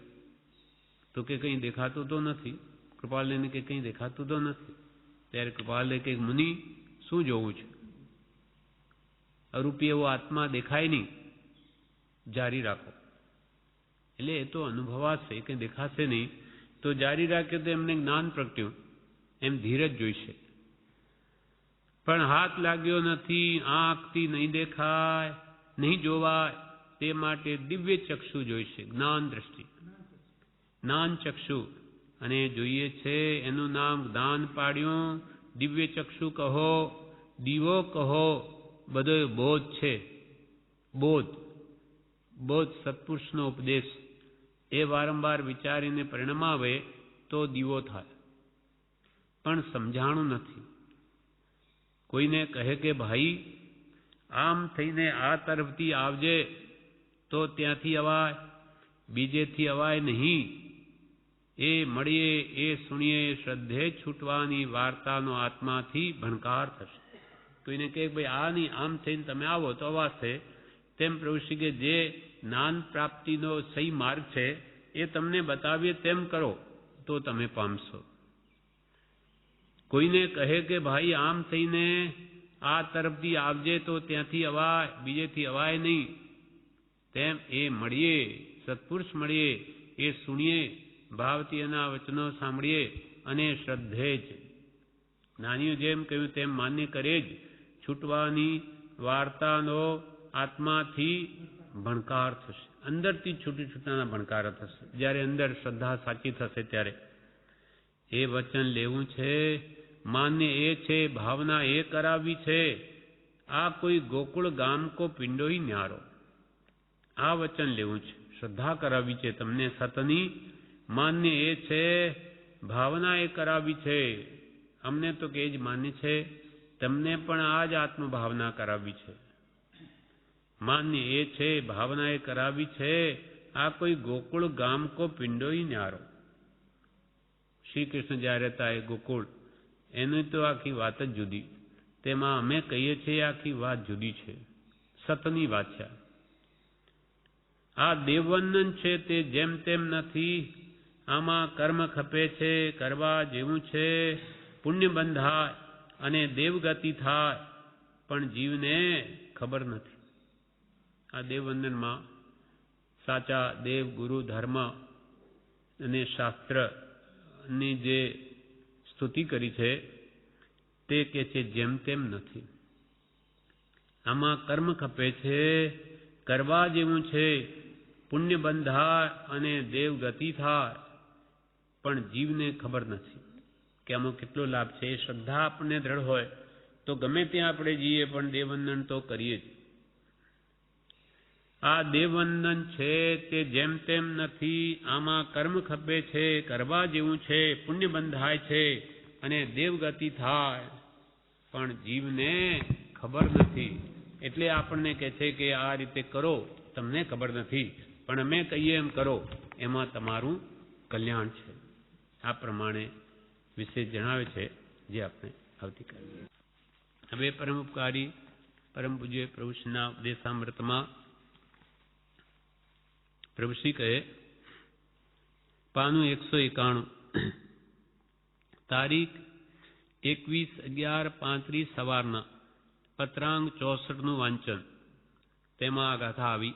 A: તો કે કંઈ દેખાતું તો નથી. કૃપાલને કે કંઈ દેખાતું તો નથી. ત્યારે કૃપાલે કે મુનિ શું જોવું છે? અરૂપી એવો આત્મા દેખાય નહીં, જારી રાખો. એટલે એ તો અનુભવાશે, કંઈ દેખાશે નહીં તો જારી રાખે તો એમને જ્ઞાન પ્રગટ્યું. એમ ધીરજ જોઈશે. પણ હાથ લાગ્યો નથી, આંખથી નહીં દેખાય, નહીં જોવાય તે માટે દિવ્ય ચક્ષુ જોઈશે, જ્ઞાન દ્રષ્ટિ, જ્ઞાન ચક્ષુ. અને જોઈએ છે એનું નામ જ્ઞાન પાડ્યું. દિવ્ય ચક્ષુ કહો, દીવો કહો, બધો બોધ છે. બોધ, બોધ સત્પુરુષનો ઉપદેશ એ વારંવાર વિચારીને પરિણામ આવે તો દીવો થાય. પણ સમજાણું નથી. કોઈને કહે કે ભાઈ આમ થઈને આ તરફથી આવજે તો ત્યાંથી અવાય, બીજેથી અવાય નહીં. એ મળીએ, એ સુણીએ, શ્રદ્ધે છૂટવાની વાર્તાનો આત્માથી ભણકાર થશે. કોઈને કહે ભાઈ આ નહીં, આમ થઈને તમે આવો તો અવાશે. તેમ પ્રભુશ્રી કે જે જ્ઞાન પ્રાપ્તિનો સહી માર્ગ છે એ તમને બતાવીએ તેમ કરો તો તમે પામશો. કોઈને કહે કે ભાઈ આમ થઈને આ તરફથી આવજે તો ત્યાંથી અવાય, બીજેથી અવાય નહીં. તેમ એ મળીએ, સત્પુરુષ મળીએ, એ સુણીએ, ભાવથી એના વચનો સાંભળીએ અને શ્રદ્ધે જ નાનીઓ જેમ કહ્યું તેમ માન્ય કરે જ છૂટવાની વાર્તાનો આત્માથી ભણકાર થશે. અંદરથી છૂટી છૂટાના ભણકાર થશે. જ્યારે અંદર શ્રદ્ધા સાચી થશે ત્યારે એ વચન લેવું છે, માન્ય એ છે, ભાવના એ કરાવવી છે. આ કોઈ ગોકુળ ગામ કો પિંડોઈ ન્યારો. આ વચન લેવું છે, શ્રદ્ધા કરાવવી છે તમને સતની. માન્ય એ છે, ભાવના એ કરાવવી છે. અમને તો કે જ માન્ય છે, તમને પણ આ જ આત્મભાવના કરાવવી છે. માન્ય એ છે, ભાવના એ કરાવી છે. આ કોઈ ગોકુળ ગામ કો પિંડોઈ ન્યારો. શ્રી કૃષ્ણ જ્યારે હતા એ ગોકુળ, એની તો આખી વાત જ જુદી. તેમાં અમે કહીએ છીએ આખી વાત જુદી છે, સતની વાત છે. આ દેવવંદન છે તે જેમ તેમ નથી. આમાં કર્મ ખપે છે, કરવા જેવું છે. પુણ્ય બંધાય અને દેવગતિ થાય, પણ જીવને ખબર નથી. આ દેવવંદનમાં સાચા દેવ, ગુરુ, ધર્મ અને શાસ્ત્રની જે સ્તુતિ કરી છે તે કે છે જેમ તેમ નથી. આમાં કર્મ ખપે છે, કરવા જેવું છે. પુણ્ય બંધાય અને દેવગતિ થાય, પણ જીવને ખબર નથી કે આમાં કેટલો લાભ છે. એ શ્રદ્ધા આપણને દ્રઢ હોય તો ગમે ત્યાં આપણે જઈએ પણ દેવવંદન તો કરીએ જ. આ દેવવંદન છે તે જેમ તેમ નથી, આમાં કર્મ ખપે છે, કરવા જેવું છે, પુણ્ય બંધાય છે અને દેવગતિ થાય, પણ જીવને ખબર નથી. એટલે આપણને કહે છે કે આ રીતે કરો, તમને ખબર નથી પણ અમે કહીએ એમ કરો, એમાં તમારું કલ્યાણ છે. આ પ્રમાણે વિશે જણાવે છે, જે આપણે આવતીકાલે. હવે પરમ ઉપકારી પરમ પૂજ્ય પ્રભુશ્રીના ઉપદેશામૃતમાં પ્રભુશ્રી કહે, પાનું 191, તારીખ 21/11/35 સવારના પત્રાંગ 64નું વાંચન. તેમાં આ ગાથા આવી,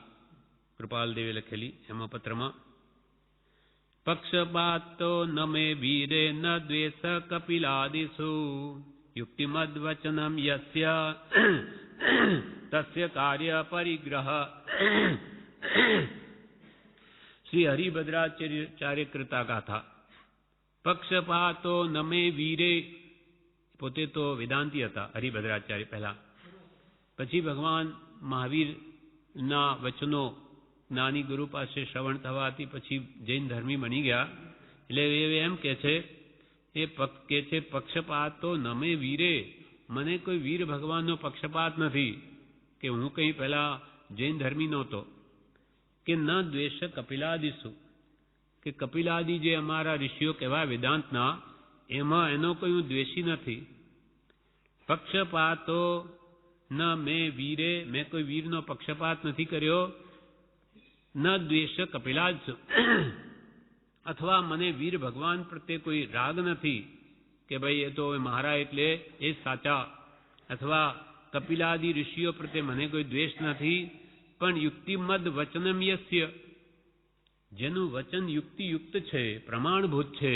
A: કૃપાલદેવે લખેલી. એમાં પત્રમાં, પક્ષપાતો ન મે વીરે ન દ્વેષ કપિલાદિષુ, યુક્તિમદ્વચનમ યસ્ય તસ્ય કાર્ય પરિગ્રહ. શ્રી હરિભદ્રાચાર્ય કૃતા ગાથા. પક્ષપાતો ન મે વીરે, પોતે તો વેદાંતી હતા હરિભદ્રાચાર્ય પહેલા, પછી ભગવાન મહાવીરના વચનો જ્ઞાની ગુરુ પાસે શ્રવણ થવાથી પછી જૈન ધર્મી બની ગયા. એટલે એમ કે છે પક્ષપાતો ન મે વીરે, મને કોઈ વીર ભગવાનનો પક્ષપાત નથી કે હું કંઈ પહેલા જૈન ધર્મી નહોતો. કે ન દ્વેષ કપિલાદિષુ, કે કપિલાદિ જે અમારા ઋષિઓ કહેવાય વેદાંતના, એમાં એનો કોઈ હું દ્વેષી નથી. પક્ષપાતો ન મેં વીરે, મેં કોઈ વીરનો પક્ષપાત નથી કર્યો. ન દ્વેષ કપિલાદિષુ, અથવા મને વીર ભગવાન પ્રત્યે કોઈ રાગ નથી કે ભાઈ એ તો મારા એટલે એ સાચા, અથવા કપિલાદિ ઋષિઓ પ્રત્યે મને કોઈ દ્વેષ નથી. પણ યુક્તિમદ વચનમ યસ્ય, જેનું વચન યુક્તિયુક્ત છે, પ્રમાણભૂત છે,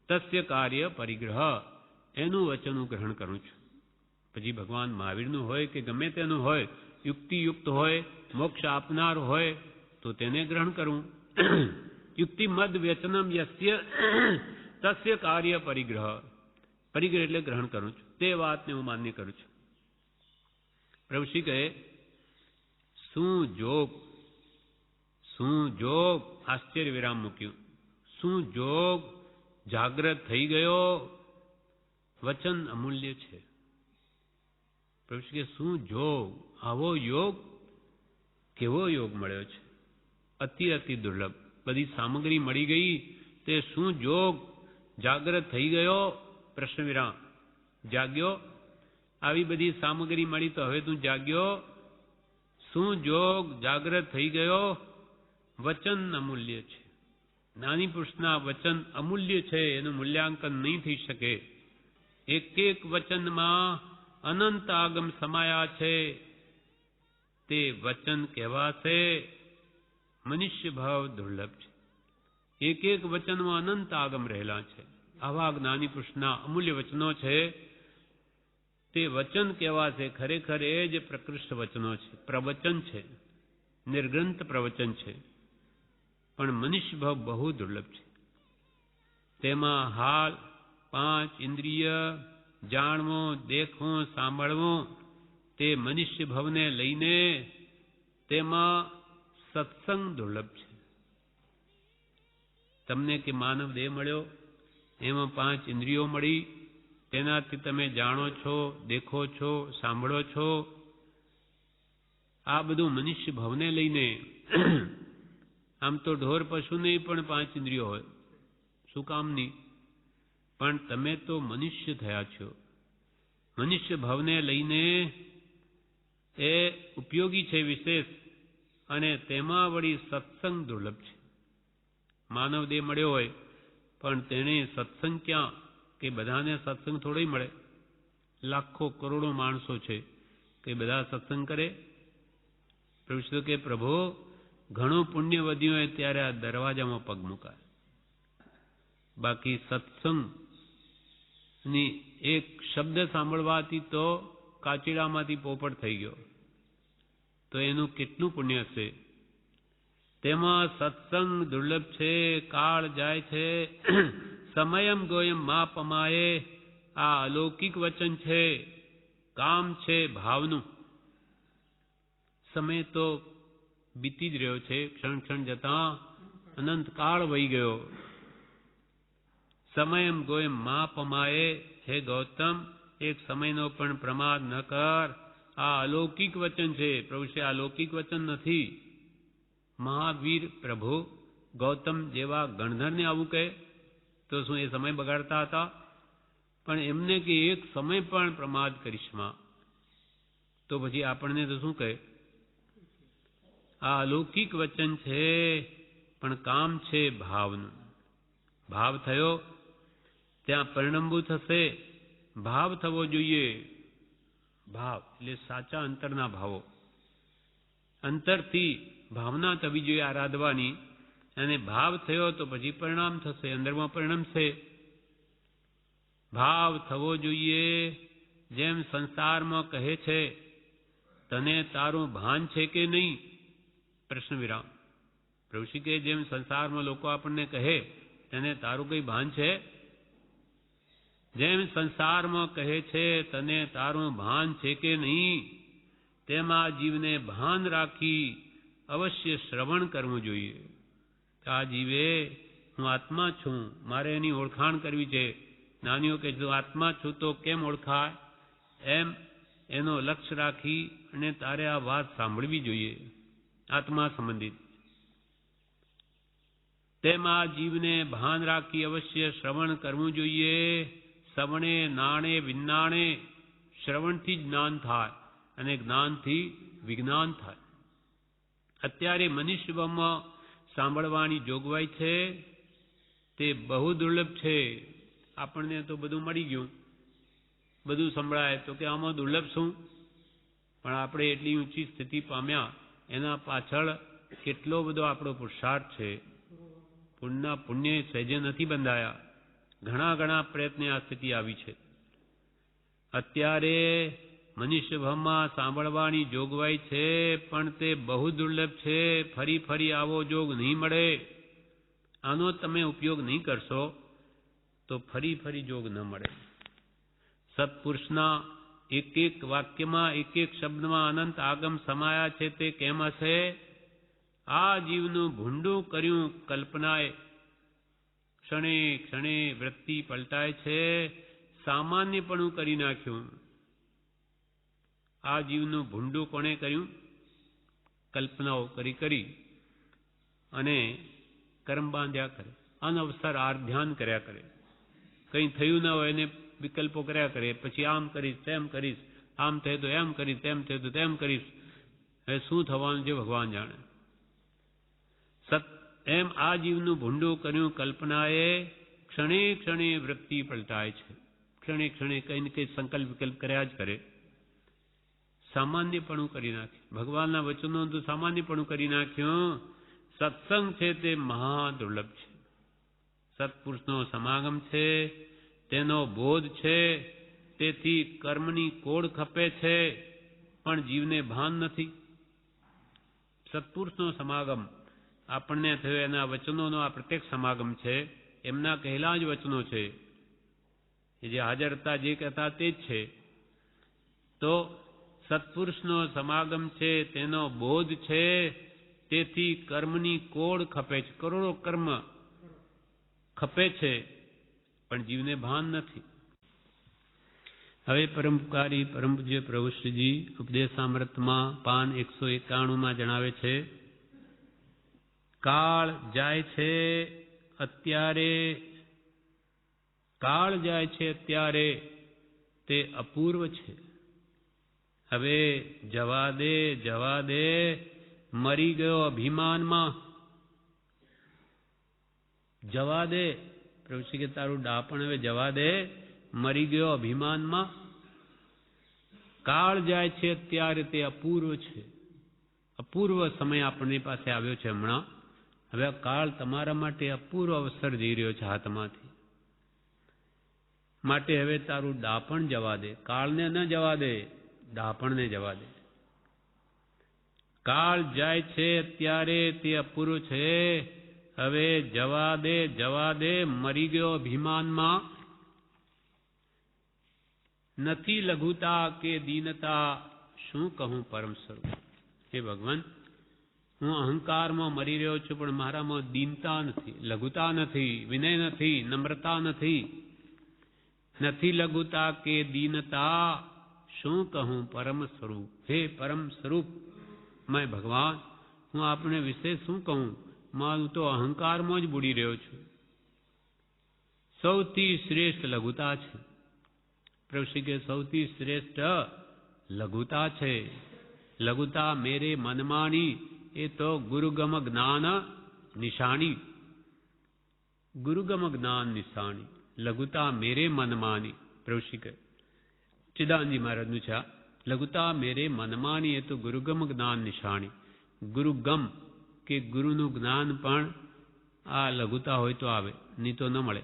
A: તસ્ય કાર્ય પરિગ્રહ, એનું વચન હું ગ્રહણ કરું છું. પછી ભગવાન મહાવીરનું હોય કે ગમે તેનું હોય, યુક્તિયુક્ત હોય, મોક્ષ આપનાર હોય તો તેને ગ્રહણ કરવું. યુક્તિમદ વચનમ યસ્ય તસ્ય કાર્ય પરિગ્રહ, પરિગ્રહ એટલે ગ્રહણ કરું છું. તે વાતને હું માન્ય કરું છું. પ્રભુશ્રી કહે, શું જોગ, આશ્ચર્ય વિરામ મૂક્યું. શું જોગ જાગ્રત થઈ ગયો, વચન અમૂલ્ય છે. પ્રભુશ્રી કે શું જોગ, આવો યોગ, કેવો યોગ મળ્યો છે, અતિ દુર્લભ. બધી સામગ્રી મળી ગઈ, તે શું જોગ જાગ્રત થઈ ગયો, પ્રશ્ન વિરામ. જાગ્યો, આવી બધી સામગ્રી મળી તો હવે તું જાગ્યો. શું જોગ જાગ્રત થઈ ગયો, વચન અમૂલ્ય છે. જ્ઞાની પુરુષના વચન અમૂલ્ય છે, એનું મૂલ્યાંકન નહીં થઈ શકે. એક વચનમાં અનંત આગમ સમાયા છે, તે વચન કહેવાશે. મનુષ્ય ભાવ દુર્લભ છે. એક વચનમાં અનંત આગમ રહેલા છે. આવા જ્ઞાની પુરુષના અમૂલ્ય વચનો છે, તે વચન કહેવાશે. ખરેખર એ જ પ્રકૃષ્ટ વચનો છે, પ્રવચન છે, નિર્ગ્રંથ પ્રવચન છે. પણ મનુષ્ય ભાવ બહુ દુર્લભ છે. તેમાં હાલ 5 ઇન્દ્રિય, જાણવું, દેખવું, સાંભળવું, તે મનુષ્ય ભાવને લઈને તેમાં સત્સંગ દુર્લભ છે. તમને કે માનવ દેહ મળ્યો, એમાં 5 ઇન્દ્રિયો મળી, તેનાથી તમે જાણો છો, દેખો છો, સાંભળો છો. આ બધું મનુષ્ય ભાવને લઈને. આમ તો ઢોર પશુ નહીં પણ 5 ઇન્દ્રિયો હોય, શું કામની? પણ તમે તો મનુષ્ય થયા છો. મનુષ્ય ભાવને લઈને એ ઉપયોગી છે વિશેષ, અને તેમાં વળી સત્સંગ દુર્લભ છે. માનવ દેહ મળ્યો હોય પણ તેને સત્સંગ ક્યાં? કે બધાને સત્સંગ થોડી મળે. લાખો કરોડો માણસો છે, કે બધા સત્સંગ કરે? પ્રભુ કે પ્રભુ ઘણું પુણ્ય વધ્યું હોય ત્યારે આ દરવાજામાં પગ મુકાય. બાકી સત્સંગની એક શબ્દ સાંભળવાથી તો કાચીડામાંથી પોપટ થઈ ગયો, તો એનું કેટલું પુણ્ય હશે? તેમાં સત્સંગ દુર્લભ છે, કાળ જાય છે, સમયમ ગોયમ મા પમાયે. આ અલૌકિક વચન છે, કામ છે ભાવનું. સમય તો બીતી જ રહ્યો છે, ક્ષણ ક્ષણ જતા અનંત કાળ વહી ગયો. સમયમ ગોયમ મા પમાયે. હે ગૌતમ, એક સમયનો પણ પ્રમાદ ન કર. આ અલૌકિક વચન છે. પ્રભુ શ્રી અલૌકિક વચન નથી. મહાવીર પ્રભુ ગૌતમ જેવા ગણધરને આવું કહે તો શું એ સમય બગાડતા હતા? પણ એમને કે એક સમય પણ પ્રમાદ કરીશમાં, તો પછી આપણને તો શું કહે? આ અલૌકિક વચન છે, પણ કામ છે ભાવનું. ભાવ થયો ત્યાં પરિણમવું થશે. ભાવ થવો જોઈએ. ભાવ એટલે સાચા અંતરના ભાવો. અંતરથી ભાવના થવી જોઈએ આરાધવાની, અને ભાવ થયો તો પછી પરિણામ થશે, અંદરમાં પરિણમશે. ભાવ થવો જોઈએ. જેમ સંસારમાં કહે છે, તને તારું ભાન છે કે નહીં? પ્રશ્ન વિરામ. પ્રભુશ્રી કે જેમ સંસારમાં લોકો આપણને કહે, તને તારું કઈ ભાન છે? જેમ સંસારમાં કહે છે, તને તારું ભાન છે કે નહીં? તેમાં જીવને ભાન રાખી અવશ્ય શ્રવણ કરવું જોઈએ. આ જીવે હું આત્મા છું, મારે એની ઓળખાણ કરવી છે. જ્ઞાનીઓ કે જો આત્મા છું તો કેમ ઓળખાય? એમ એનો લક્ષ્ય રાખી અને તારે આ વાત સાંભળવી જોઈએ, આત્મા સંબંધિત. તેમાં જીવને ભાન રાખી અવશ્ય શ્રવણ કરવું જોઈએ. શ્રવણે નાણે વિજ્ઞાણે. શ્રવણથી જ જ્ઞાન થાય અને જ્ઞાનથી વિજ્ઞાન થાય. અત્યારે મનુષ્યમાં સાંભળવાની જોગવાઈ છે તે બહુ દુર્લભ છે. આપણને તો બધું મળી ગયું, બધું સંભળાય તો કે આમાં દુર્લભ શું? પણ આપણે એટલી ઊંચી સ્થિતિ પામ્યા એના પાછળ કેટલો બધો આપણો પુરુષાર્થ છે. પુણ્ય સહેજે નથી બંધાયા. ઘણા પ્રયત્ને આ સ્થિતિ આવી છે. અત્યારે મનુષ્યભાવમાં સાંભળવાની જોગવાઈ છે, પણ તે બહુ દુર્લભ છે. ફરી આવો જોગ નહીં મળે. આનો તમે ઉપયોગ નહીં કરશો તો ફરી જોગ ન મળે. સત્પુરુષના એક વાક્યમાં, એક શબ્દમાં અનંત આગમ સમાયા છે. તે કેમ હશે? આ જીવનું ભૂંડું કર્યું કલ્પનાએ. ક્ષણે ક્ષણે વૃત્તિ પલટાય છે. સામાન્યપણું કરી નાખ્યું. આ જીવનું ભૂંડું કોણે કર્યું? કલ્પનાઓ કરી અને કર્મ બાંધ્યા કરે. અનવસર ધ્યાન કર્યા કરે. કંઈ થયું ન હોય એને વિકલ્પો કર્યા કરે. પછી આમ કરીશ, તેમ કરીશ, આમ થાય તો એમ કરીશ, તેમ થાય તો તેમ કરીશ. હવે શું થવાનું છે ભગવાન જાણે. એમ આ જીવનું ભૂંડું કર્યું કલ્પનાએ. ક્ષણે ક્ષણે વૃત્તિ પલટાય છે. ક્ષણે ક્ષણે કંઈ ને કંઈ સંકલ્પ વિકલ્પ કર્યા જ કરે. સામાન્યપણું કરી નાખે. ભગવાનના વચનો તો સામાન્યપણું કરી નાખ્યું. સત્સંગ છે તે મહા દુર્લભ છે. સત્પુરુષનો સમાગમ છે, તેનો બોધ છે. તેથી કર્મની કોડ ખપે છે, પણ જીવને ભાન નથી. સત્પુરુષનો સમાગમ આપણને થયો એના વચનોનો આ પ્રત્યક્ષ સમાગમ છે. એમના કહેલા જ વચનો છે. એ જે હાજર હતા, જે કહેતા તે જ છે. તો સત્પુરુષનો સમાગમ છે, તેનો બોધ છે. તેથી કર્મની કોડ ખપે છે. કરોડો કર્મ ખપે છે, પણ જીવને ભાન નથી. હવે પરોપકારી પરમ પૂજ્ય પ્રભુશ્રીજી ઉપદેશામૃતમાં પાન 191 જણાવે છે, કાળ જાય છે અત્યારે, કાળ જાય છે અત્યારે તે અપૂર્વ છે. હવે જવા દે મરી ગયો અભિમાનમાં. જવા દે પ્રભુશ્રી કે તારું ડાપણ હવે જવા દે, મરી ગયો અભિમાનમાં. કાળ જાય છે અત્યારે તે અપૂર્વ છે. અપૂર્વ સમય આપણી પાસે આવ્યો છે હમણાં. હવે કાળ તમારા માટે અપૂર્વ અવસર જઈ રહ્યો છે હાથમાંથી. માટે હવે તારું ડાપણ જવા દે. કાળને ન જવા દે, ડાપણને જવા દે. કાળ જાય છે અત્યારે તે અપૂરું છે, હવે જવા દે મરી ગયો અભિમાનમાં. નથી લઘુતા કે દીનતા, શું કહું પરમ સ્વરૂપ. હે ભગવાન, હું અહંકારમાં મરી રહ્યો છું, પણ મારામાં દીનતા નથી, લઘુતા નથી, વિનય નથી, નમ્રતા નથી. નથી લઘુતા કે દીનતા, શું કહું પરમ સ્વરૂપ. હે પરમ સ્વરૂપ મેં ભગવાન, હું આપને વિશે શું કહું, મારું તો અહંકારમાં જ બુડી રહ્યો છું. સૌથી શ્રેષ્ઠ લઘુતા છે. પ્રભુ શ્રી કે સૌથી શ્રેષ્ઠ લઘુતા છે. લઘુતા મેરે મનમાની, એ તો ગુરુગમ જ્ઞાન નિશાની. ગુરુગમ જ્ઞાન નિશાની, લઘુતા મેરે મનમાની. પ્રભુ શ્રી કહે, ચિદાનંદજી મહારાજનું છે આ. લઘુતા મેરે મનમાની, એ તો ગુરુગમ જ્ઞાન નિશાની. ગુરુગમ કે ગુરુનું જ્ઞાન પણ આ લઘુતા હોય તો આવે, નહીં તો ન મળે.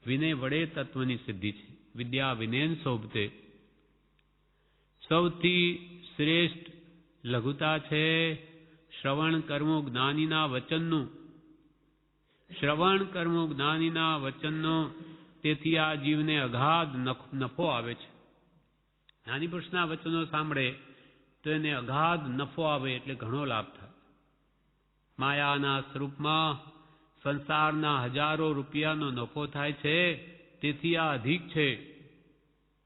A: વિનય વડે તત્વની સિદ્ધિ છે. વિદ્યા વિનયન શોભતે. સૌથી શ્રેષ્ઠ લઘુતા છે શ્રવણ કરવું જ્ઞાનીના વચનનું. શ્રવણ કરવું જ્ઞાનીના વચનનું, તેથી આ જીવને અગાધ નફો આવે છે. જ્ઞાની પુરુષના વચનો સાંભળે તો એને અગાધ નફો આવે, એટલે ઘણો લાભ થાય. માયાના સ્વરૂપમાં સંસારના હજારો રૂપિયાનો નફો થાય છે, તેથી આ અધિક છે.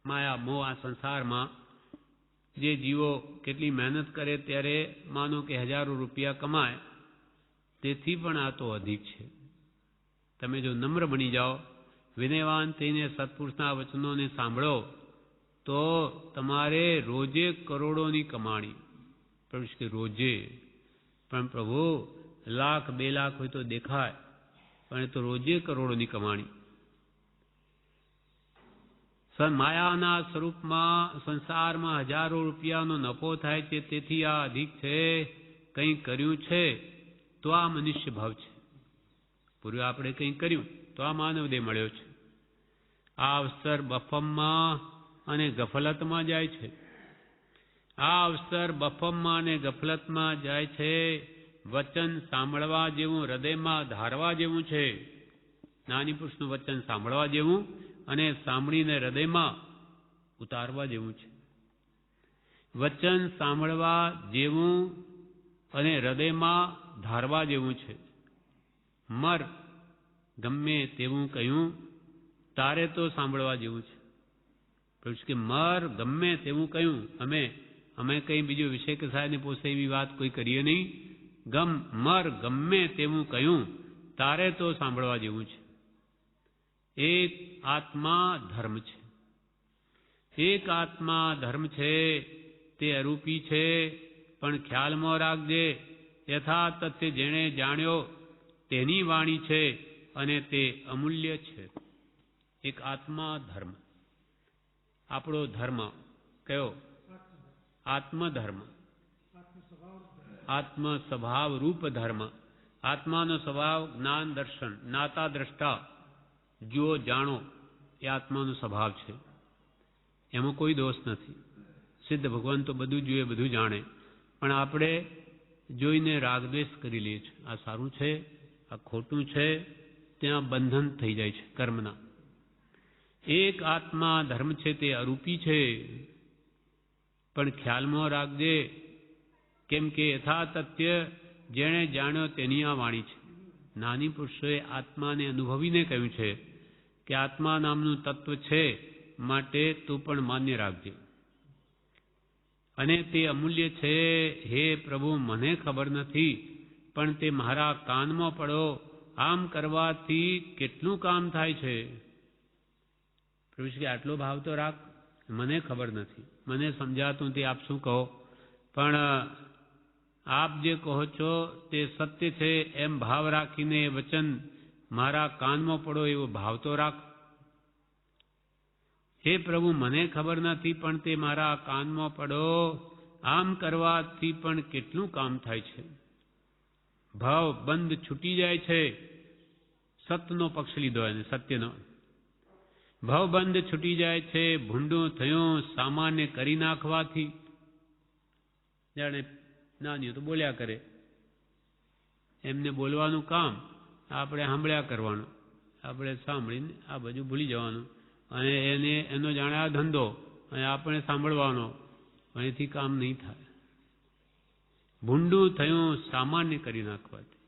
A: માયા મોહ આ સંસારમાં જે જીવો કેટલી મહેનત કરે ત્યારે માનો કે હજારો રૂપિયા કમાય, તેથી પણ આ તો અધિક છે. તમે જો નમ્ર બની જાઓ, વિનયવાન થઈને સત્પુરુષના વચનોને સાંભળો, તો તમારે રોજે કરોડોની કમાણી. પ્રભુ કે રોજે, પણ પ્રભુ લાખ 2 લાખ હોય તો દેખાય, પણ એ તો રોજે કરોડોની કમાણી. માયાના સ્વરૂપમાં સંસારમાં હજારો રૂપિયાનો નફો થાય છે, તેથી આ અધિક છે. કંઈ કર્યું છે તો આ મનુષ્ય ભાવ છે. પૂર્વે આપણે કંઈ કર્યું તો આ માનવદેહ મળ્યો છે. આ અવસર બફમમાં અને ગફલતમાં જાય છે. આ અવસર બફમમાં અને ગફલતમાં જાય છે. વચન સાંભળવા જેવું, હૃદયમાં ધારવા જેવું છે. જ્ઞાની પુરુષનું વચન સાંભળવા જેવું અને સાંભળીને હૃદયમાં ઉતારવા જેવું છે. વચન સાંભળવા જેવું અને હૃદયમાં ધારવા જેવું છે. મર ગમે તેવું કહ્યું, તારે તો સાંભળવા જેવું છે. પ્રભુ કે મર ગમે તેવું કહ્યું, અમે કંઈ બીજો વિષય કે સાહેબને પોસે એવી વાત કોઈ કરીએ નહીં. મર ગમે તેવું કહ્યું, તારે તો સાંભળવા જેવું છે. એક આત્મા ધર્મ છે. એક આત્મા ધર્મ છે, તે અરૂપી છે, પણ ખ્યાલમાં રાખજે, યથા તથ્ય જેણે જાણ્યો તેની વાણી છે, અને તે અમૂલ્ય છે. એક આત્મા ધર્મ. આપણો ધર્મ કયો? આત્મધર્મ. આત્મ સ્વભાવ રૂપ ધર્મ. આત્માનો સ્વભાવ જ્ઞાન દર્શન, જ્ઞાતા દ્રષ્ટા, જુઓ જાણો, એ આત્માનો સ્વભાવ છે. એમાં કોઈ દોષ નથી. સિદ્ધ ભગવાન તો બધું જુએ, બધું જાણે, પણ આપણે જોઈને રાગદ્વેષ કરી લઈએ છીએ. આ સારું છે, આ ખોટું છે, ત્યાં બંધન થઈ જાય છે કર્મના. એક આત્મા ધર્મ છે, તે અરૂપી છે, પણ ખ્યાલમાં રાખજે, કેમ કે યથા તથ્ય જેણે જાણ્યો તેની આ વાણી છે. જ્ઞાની પુરુષોએ આત્માને અનુભવીને કહ્યું છે કે આત્મા નામનું તત્વ છે, માટે તું પણ માન્ય રાખજે, અને તે અમૂલ્ય છે. હે પ્રભુ, મને ખબર નથી, પણ તે મારા કાનમાં પડો. આમ કરવાથી કેટલું કામ થાય છે. પ્રભુ કે આટલો ભાવ તો રાખ. મને ખબર નથી, મને સમજાતું તે આપ શું કહો, પણ આપ જે કહો છો તે સત્ય છે એમ ભાવ રાખીને વચન મારા કાનમાં પડો એવો ભાવ તો રાખ. હે પ્રભુ, મને ખબર નથી, પણ તે મારા કાનમાં પડો. આમ કરવાથી પણ કેટલું કામ થાય છે. ભાવ બંધ છૂટી જાય છે. સતનો પક્ષ લીધો એને, સત્યનો. ભવબંધ છૂટી જાય છે. ભૂંડું થયું સામાન્ય કરી નાખવાથી. જાણે જ્ઞાનીઓ તો બોલ્યા કરે, એમને બોલવાનું કામ, આપણે સાંભળ્યા કરવાનું, આપણે સાંભળીને આ બધું ભૂલી જવાનું, અને એનો જાણે આ ધંધો, અને આપણે સાંભળવાનો, એથી કામ નહીં થાય. ભૂંડું થયું સામાન્ય કરી નાખવાથી.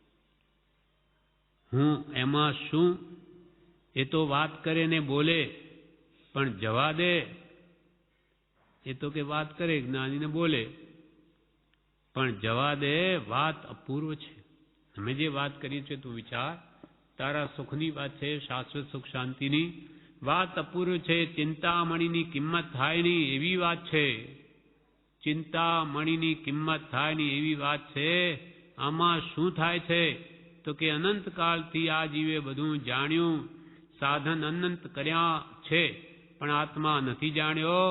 A: હું એમાં શું, એ તો વાત કરે ને બોલે, પણ જવા દે. એ તો કે વાત કરે, જ્ઞાનીને બોલે, પણ જવા દે. વાત અપૂર્વ છે. અમે જે વાત કરી છે તું વિચાર, તારા સુખની વાત છે, શાશ્વત સુખ શાંતિની વાત અપૂર્વ છે. ચિંતામણીની કિંમત થાય નહીં એવી વાત છે. ચિંતામણીની કિંમત થાય નહીં એવી વાત છે. આમાં શું થાય છે તો કે અનંતકાળથી આ જીવે બધું જાણ્યું, સાધન અનંત કર્યા છે, પણ આત્મા નથી જાણ્યો,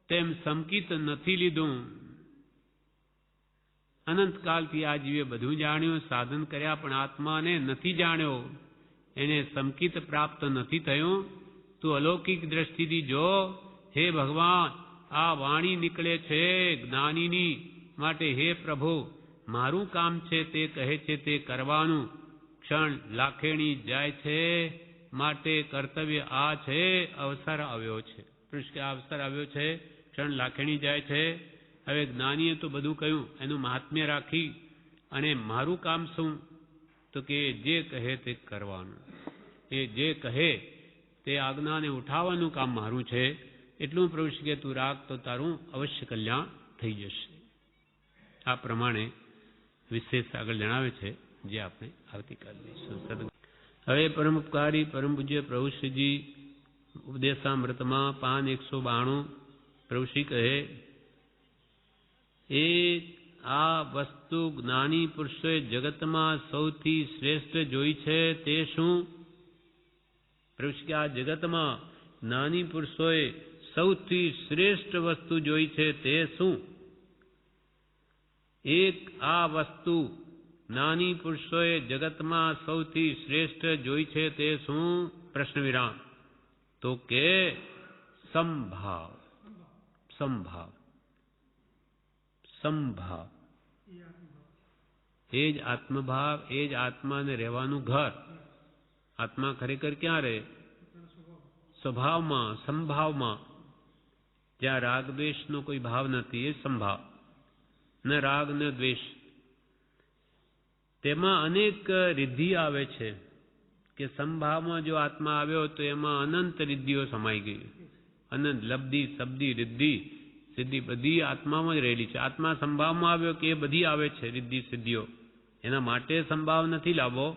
A: તેમ સમકિત નથી લીધું. અનંતકાળથી આ જીવે બધું જાણ્યું, સાધન કર્યા, પણ આત્માને નથી જાણ્યો, એને સમકિત પ્રાપ્ત નથી થયું. તું અલૌકિક દ્રષ્ટિથી જો, હે ભગવાન, આ વાણી નીકળે છે જ્ઞાનીની માટે. હે પ્રભુ, મારું કામ છે તે કહે છે તે કરવાનું. ક્ષણ લાખેણી જાય છે, માટે કર્તવ્ય આ છે. અવસર આવ્યો છે, પૃષ્ઠ અવસર આવ્યો છે, ક્ષણ લાખેણી જાય છે. હવે જ્ઞાનીએ તો બધું કહ્યું, એનું મહાત્મ્ય રાખી, અને મારું કામ શું તો કે જે કહે તે કરવાનું. એ જે કહે તે આજ્ઞાને ઉઠાવવાનું કામ મારું છે. એટલું પ્રભુ કે તું રાખ તો તારું અવશ્ય કલ્યાણ થઈ જશે. આ પ્રમાણે વિશેષ આગળ જણાવે છે, જે આપણે આવતીકાલે લઈશું. હવે પરમોપકારી પરમ પૂજ્ય પ્રભુશ્રીજી ઉપદેશામૃતમાં પાન 192 પ્રભુશ્રી કહે, એ આ વસ્તુ જ્ઞાની પુરુષોએ જગતમાં સૌથી શ્રેષ્ઠ જોઈ છે તે શું? પ્રભુશ્રી કે આ જગતમાં જ્ઞાની પુરુષોએ સૌથી શ્રેષ્ઠ વસ્તુ જોઈ છે તે શું? એક આ વસ્તુ જ્ઞાની પુરુષોએ જગતમાં સૌથી શ્રેષ્ઠ જોઈ છે તે શું? પ્રશ્ન વિરામ. તો કે સંભાવ. સંભાવ. સંભાવ એ જ આત્મભાવ, એ જ આત્માને રહેવાનું ઘર. આત્મા ખરેખર ક્યાં રહે? સ્વભાવમાં, સંભાવમાં, જ્યાં રાગ દ્વેષનો કોઈ ભાવ નથી, એ સંભાવ. ન રાગ ન દ્વેષ. તેમાં અનેક રિદ્ધિ આવે છે કે સંભાવમાં જો આત્મા આવ્યો તો એમાં અનંત રિદ્ધિઓ સમાઈ ગઈ. અનંત લબ્ધિ, શબ્દી, રિદ્ધિ, સિદ્ધિ બધી આત્મામાં જ રહેલી છે. આત્મા સંભાવમાં આવ્યો કે એ બધી આવે છે રિદ્ધિ સિદ્ધિઓ. એના માટે સંભાવ નથી લાવવો,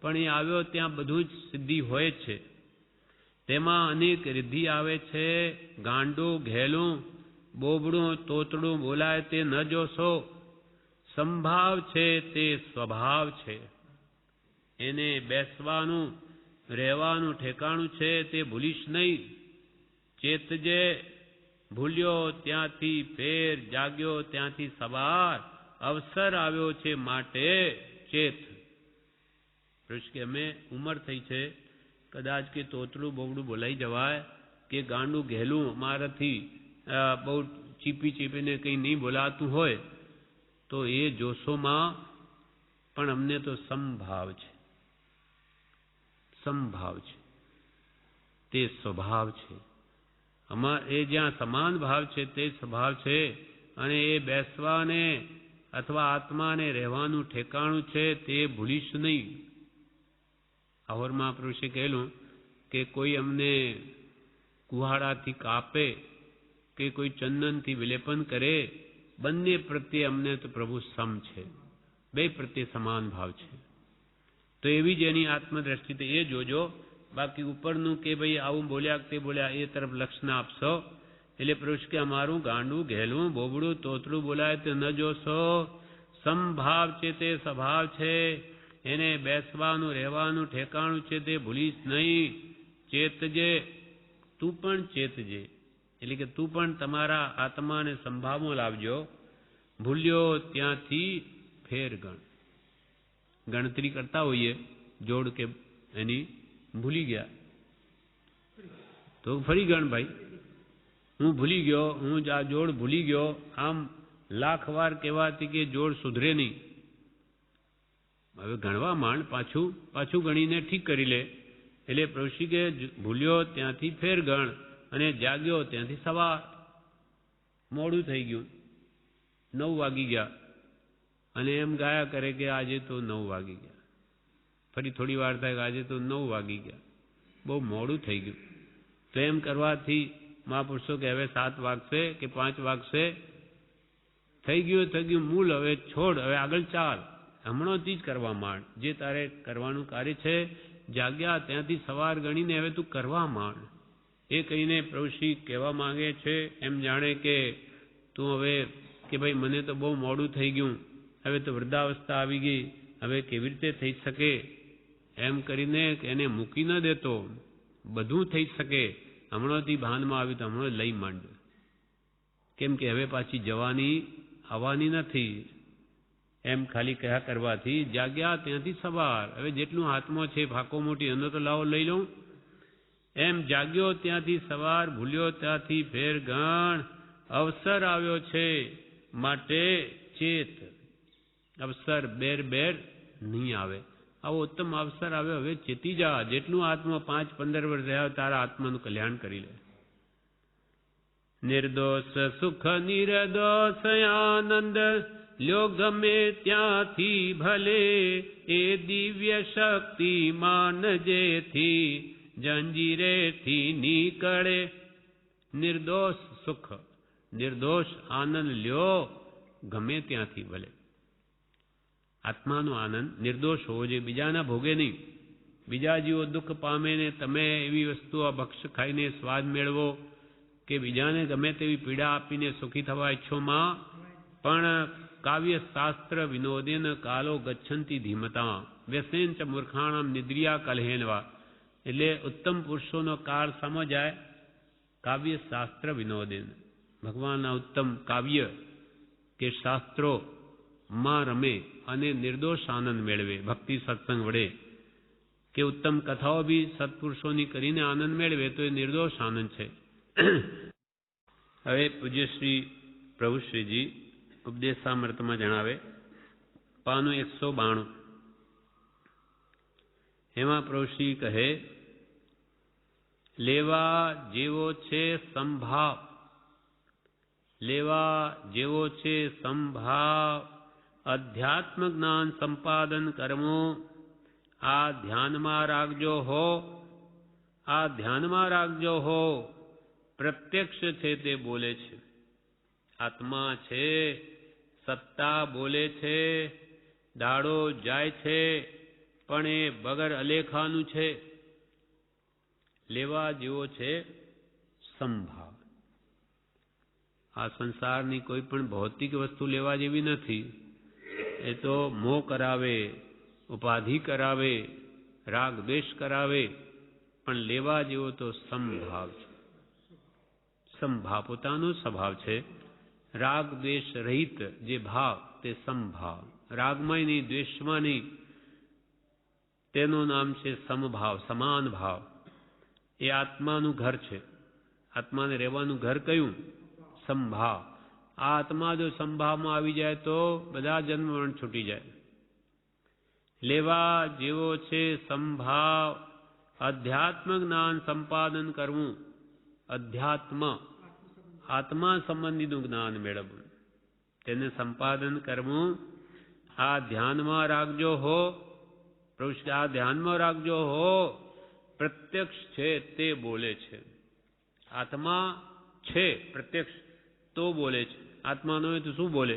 A: પણ એ આવ્યો ત્યાં બધું જ સિદ્ધિ હોય જ છે. તેમાં અનેક રિદ્ધિ આવે છે. ગાંડું, ઘેલું, બોબડું, તોતડું બોલાય તે ન જોશો. સંભાવ છે તે સ્વભાવ છે. એને બેસવાનું, રહેવાનું ઠેકાણું છે તે ભૂલીશ નહીં. ચેતજે. ભૂલ્યો ત્યાંથી ફેર, જાગ્યો ત્યાંથી સવાર. અવસર આવ્યો છે માટે ચેત. કે અમે ઉંમર થઈ છે, કદાચ કે તોતડું બોબડું બોલાઈ જવાય, કે ગાંડું ઘેલું અમારાથી બહુ ચીપી ચીપીને કંઈ નહીં બોલાતું હોય, તો એ જોશોમાં પણ અમને તો સંભાવ છે. સંભાવ છે તે સ્વભાવ છે. એ જ્યાં સમાન ભાવ છે તે સ્વભાવ છે, અને એ બેસવાને અથવા આત્માને રહેવાનું ઠેકાણું છે તે ભૂલીશ નહીં. આહોર મહાપુરુષે કહેલું કે કોઈ અમને કુહાડાથી કાપે કે કોઈ ચંદનથી વિલેપન કરે, બંને પ્રત્યે અમને તો પ્રભુ સમ છે, બે પ્રત્યે સમાન ભાવ છે. તો એવી જ એની આત્મદ્રષ્ટિ એ જોજો. બાકી ઉપરનું કે ભાઈ આવું બોલ્યા તે બોલ્યા એ તરફ લક્ષ ના આપશો. એટલે પ્રભુ કે અમારું ગાંડું, ઘેલું, બોબડું, તોતડું બોલાય તે ન જોશો. સંભાવ છે તે સ્વભાવ છે. એને બેસવાનું, રહેવાનું ઠેકાણું છે તે ભૂલીશ નહીં. ચેતજે. તું પણ ચેતજે. એટલે કે તું પણ તમારા આત્માને સંભાવમાં લાવજો. ભૂલ્યો ત્યાંથી ફેર ગણ. ગણતરી કરતા હોઈએ જોડ કે એની, ભૂલી ગયા તો ફરી ગણ. ભાઈ હું ભૂલી ગયો, હું આ જોડ ભૂલી ગયો, આમ લાખ વાર કહેવાથી કે જોડ સુધરે નહીં. હવે ગણવા માંડ, પાછું ગણીને ઠીક કરી લે. એટલે પ્રભુશ્રી કે ભૂલ્યો ત્યાંથી ફેર ગણ અને જાગ્યો ત્યાંથી સવાર. મોડું થઈ ગયું, 9 વાગી ગયા અને એમ ગાયા કરે કે આજે તો 9 વાગી ગયા. ફરી થોડી વાર થાય કે આજે તો 9 વાગી ગયા, બહુ મોડું થઈ ગયું. તો એમ કરવાથી મહાપુરુષો કે હવે 7 વાગશે કે 5 વાગશે, થઈ ગયું મૂળ, હવે છોડ, હવે આગળ ચાલ, હમણાંથી જ કરવા માંડ. જે તારે કરવાનું કાર્ય છે, જાગ્યા ત્યાંથી સવાર ગણીને હવે તું કરવા માંડ. એ કહીને પ્રભુશ્રી કહેવા માંગે છે એમ જાણે કે તું હવે કે ભાઈ મને તો બહુ મોડું થઈ ગયું, હવે તો વૃદ્ધાવસ્થા આવી ગઈ, હવે કેવી રીતે થઈ શકે, એમ કરીને એને મૂકી ન દેતો. બધું થઈ શકે, હમણાંથી ભાનમાં આવ્યું તો હમણાં લઈ માંડ. કેમ કે હવે પાછી જવાની આવવાની નથી. એમ ખાલી કહ્યા કરવાથી જાગ્યા ત્યાંથી સવાર. હવે જેટલું હાથમાં છે ફાકો મોટી એનો તો લાવો લઈ લઉં. એમ જાગ્યો ત્યાંથી સવાર, ભૂલ્યો ત્યાંથી ફેર ગણ. અવસર આવ્યો છે માટે ચેત. અવસર બેર નહીં આવે. આવો ઉત્તમ અવસર આવ્યો, હવે ચેતી જા. જેટલું આત્મા 5-15 વર્ષ રહ્યા તારા આત્માનું કલ્યાણ કરી લે. નિર્દોષ સુખ નિર્દોષ આનંદ લ્યો ગમે ત્યાંથી ભલે. એ દિવ્ય શક્તિ માન જેથી જંજીરેથી નીકળે. નિર્દોષ સુખ, નિર્દોષ આનંદ લ્યો ગમે ત્યાંથી ભલે. આત્માનો આનંદ નિર્દોષ હોવો જોઈએ, બીજાના ભોગે નહીં. બીજા જીવો દુઃખ પામે ને તમે એવી વસ્તુઓ ભક્ષ ખાઈને સ્વાદ મેળવો કે બીજાને ગમે તેવી પીડા આપીને સુખી થવા ઈચ્છોમાં. પણ કાવ્ય શાસ્ત્ર વિનોદેન કાલો ગચ્છંતી ધીમતા વ્યસેન ચ મૂર્ખાણામ નિદ્રિયા કલહેનવા. એટલે ઉત્તમ પુરુષોનો કાળ સામો જાય કાવ્ય શાસ્ત્ર વિનોદેન. ભગવાનના ઉત્તમ કાવ્ય કે શાસ્ત્રો માં રમે અને નિર્દોષ આનંદ મેળવે. ભક્તિ સત્સંગ વડે કે ઉત્તમ કથાઓ બી સત્પુરુષોની કરીને આનંદ મેળવે તો એ નિર્દોષ આનંદ છે. હવે પૂજ્ય શ્રી પ્રભુશ્રીજી ઉપદેશામૃતમાં જણાવે પાનું 192. એમાં પ્રભુશ્રી કહે લેવા જેવો છે સંભાવ, લેવા જેવો છે સંભાવ અધ્યાત્મ જ્ઞાન સંપાદન કરવો. આ ધ્યાનમાં રાખજો હો, આ ધ્યાનમાં રાખજો હો. પ્રત્યક્ષ છે તે બોલે છે, આત્મા છે, સત્તા બોલે છે, દાડો જાય છે પણ એ વગર અલેખાનું છે. લેવા જેવો છે સંભાવ. આ સંસારની કોઈ પણ ભૌતિક વસ્તુ લેવા જેવી નથી. એ તો મોહ કરાવે, ઉપાધિ કરાવે, રાગ દ્વેષ કરાવે, પણ લેવા જેવો તો સંભાવ છે. સંભાવ પોતાનો સ્વભાવ છે. રાગ દ્વેષ રહિત જે ભાવ તે સંભાવ. રાગમાં નહીં, દ્વેષમાં નહીં, તેનું નામ છે સમભાવ, સમાન ભાવ. એ આત્માનું ઘર છે. આત્માને રહેવાનું ઘર કયું? સંભાવ. આ આત્મા જો સંભાવમાં આવી જાય તો બધા જન્મ મરણ છૂટી જાય. લેવા જેવો છે સંભાવ અધ્યાત્મ જ્ઞાન સંપાદન કરવું. અધ્યાત્મ આત્મા સંબંધીનું જ્ઞાન મેળવવું, તેને સંપાદન કરવું. આ ધ્યાનમાં રાખજો હો, આ ધ્યાનમાં રાખજો હો. પ્રત્યક્ષ છે તે બોલે છે. આત્મા છે પ્રત્યક્ષ તો બોલે છે. આત્મા ન હોય તો શું બોલે?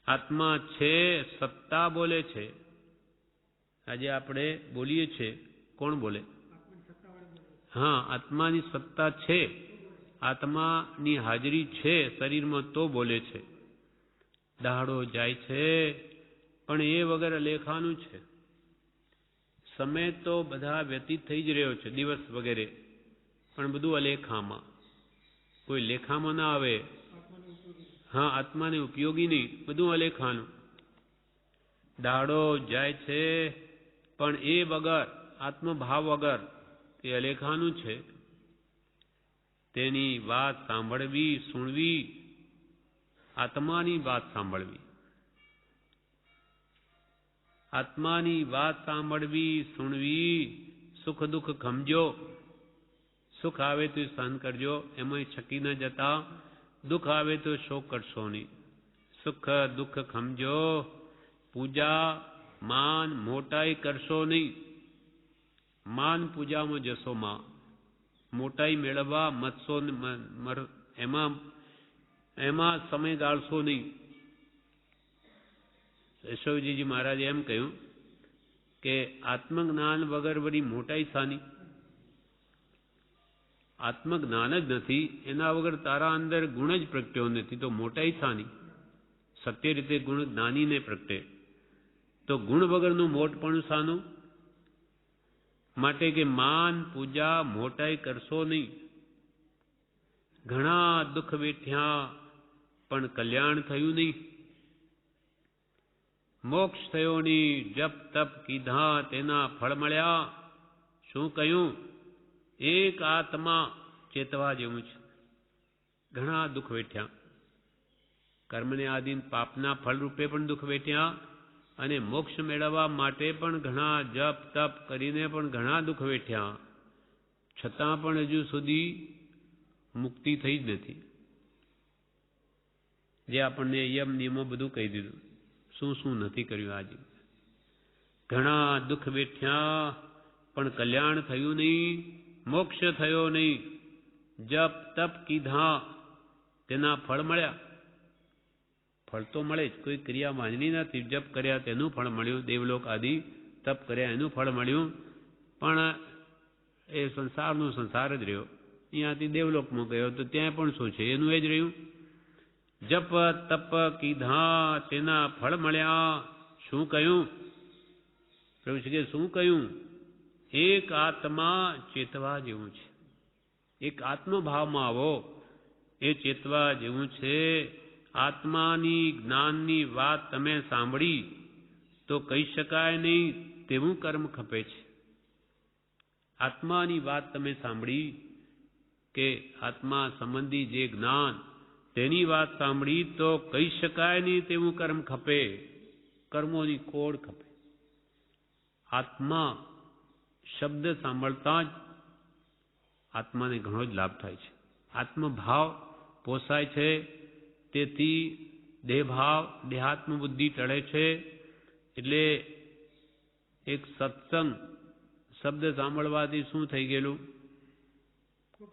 A: આત્મા છે, સત્તા બોલે છે. આજે આપણે બોલીએ છીએ, કોણ બોલે? હા, આત્માની સત્તા છે, આત્માની હાજરી છે શરીરમાં તો બોલે છે. દાડો જાય છે પણ એ વગર લેખાનું છે. સમય તો બધા વ્યતીત થઈ જ રહ્યો છે, દિવસ વગેરે, પણ બધું અલેખામાં. કોઈ લેખામાં ના આવે. હા, આત્માને ઉપયોગી નહીં, બધું અલેખાનું. દાડો જાય છે પણ એ વગર, આત્મભાવ વગર, તે અલેખાનું છે. તેની વાત સાંભળવી, સુણવી, આત્માની વાત સાંભળવી. આત્માની વાત સાંભળવી, સુણવી, સુખ દુઃખ ખમજો. સુખ આવે તો સહન કરજો, એમાં છકી ન જતા. દુઃખ આવે તો શોક કરશો નહીં. સુખ દુઃખ ખમજો. પૂજા માન મોટાઈ કરશો નહીં. માન પૂજામાં જશો માં. મોટાઈ મેળવવા મતશો, એમાં સમય ગાળશો નહીં. કેશવજીજી મહારાજે એમ કહ્યું કે આત્મજ્ઞાન વગર વળી મોટાઈ સાની. આત્મજ્ઞાન જ નથી, એના વગર તારા અંદર ગુણ જ પ્રગટ્યો નથી, તો મોટાઈ સાની. સત્ય રીતે ગુણ જ્ઞાનીને પ્રગટે, તો ગુણ વગરનું મોટપણું સાનું. માટે કે માન પૂજા મોટાઈ કરશો નહીં. ઘણા દુઃખ વેઠ્યા પણ કલ્યાણ થયું નહીં. મોક્ષ થયો નહીં, જપ તપ કીધા તેના ફળ મળ્યા. શું કહ્યું? એક આત્મા ચેતવા જેવું છે. ઘણા દુઃખ વેઠ્યા, કર્મને આધીન પાપના ફળ રૂપે પણ દુઃખ વેઠ્યા, અને મોક્ષ મેળવવા માટે પણ ઘણા જપ તપ કરીને પણ ઘણા દુઃખ વેઠ્યા, છતાં પણ હજુ સુધી મુક્તિ થઈ જ નથી. જે આપણને યમ નિયમો બધું કહી દીધું, શું શું નથી કર્યું. આજે ઘણા દુઃખ વેઠ્યા પણ કલ્યાણ થયું નહીં, મોક્ષ થયો નહીં. જપ તપ કીધા તેના ફળ મળ્યા. ફળ તો મળે જ, કોઈ ક્રિયા વાંચની નથી. જપ કર્યા તેનું ફળ મળ્યું, દેવલોક આદિ તપ કર્યા એનું ફળ મળ્યું, પણ એ સંસારનો સંસાર જ રહ્યો. અહીંયાથી દેવલોકમાં ગયો તો ત્યાં પણ શું છે, એનું એ જ રહ્યું. જપ તપ કીધા તેના ફળ મળ્યા. શું કહ્યું? પ્રભુ શ્રી કે શું કહ્યું? એક આત્મા ચેતવા જેવું છે. એક આત્મભાવમાં આવો, એ ચેતવા જેવું છે. આત્માની જ્ઞાનની વાત તમે સાંભળી તો કહી શકાય નહીં તેવું કર્મ ખપે છે. આત્માની વાત તમે સાંભળી કે આત્મા સંબંધી જે જ્ઞાન, તેની વાત સાંભળી તો કહી શકાય નહીં તેવું કર્મ ખપે. કર્મોની કોડ ખપે. આત્મા શબ્દ સાંભળતા જ આત્માને ઘણો જ લાભ થાય છે. આત્મભાવ પોસાય છે, તેથી દેહભાવ દેહાત્મ બુદ્ધિ ટળે છે. એટલે એક સત્સંગ શબ્દ સાંભળવાથી શું થઈ ગયેલું?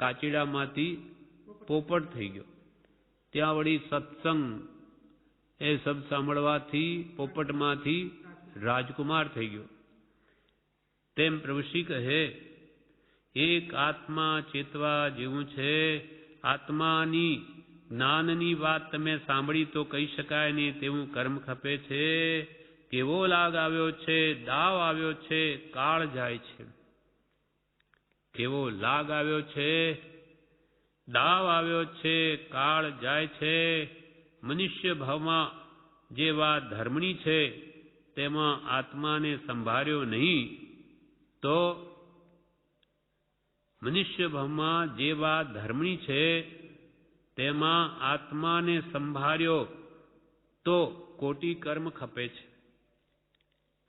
A: કાચીડામાંથી પોપટ થઈ ગયો. ત્યાં વળી સત્સંગ એ શબ્દ સાંભળવાથી પોપટમાંથી રાજકુમાર થઈ ગયો. તેમ પ્રભુશ્રી કહે, એક આત્મા ચેતવા જેવું છે. આત્માની જ્ઞાનની વાત તમે સાંભળી તો કહી શકાય નહીં તેવું કર્મ ખપે છે. કેવો લાગ આવ્યો છે, દાવ આવ્યો છે, કાળ જાય છે. કેવો લાગ આવ્યો છે, દાવ આવ્યો છે, કાળ જાય છે. મનુષ્ય ભાવમાં જેવા ધર્મની છે તેમાં આત્માને સંભાળ્યો નહીં તો મનુષ્ય ભાવમાં જેવા ધર્મની છે તેમાં આત્માને સંભાળ્યો તો કોટી કર્મ ખપે છે.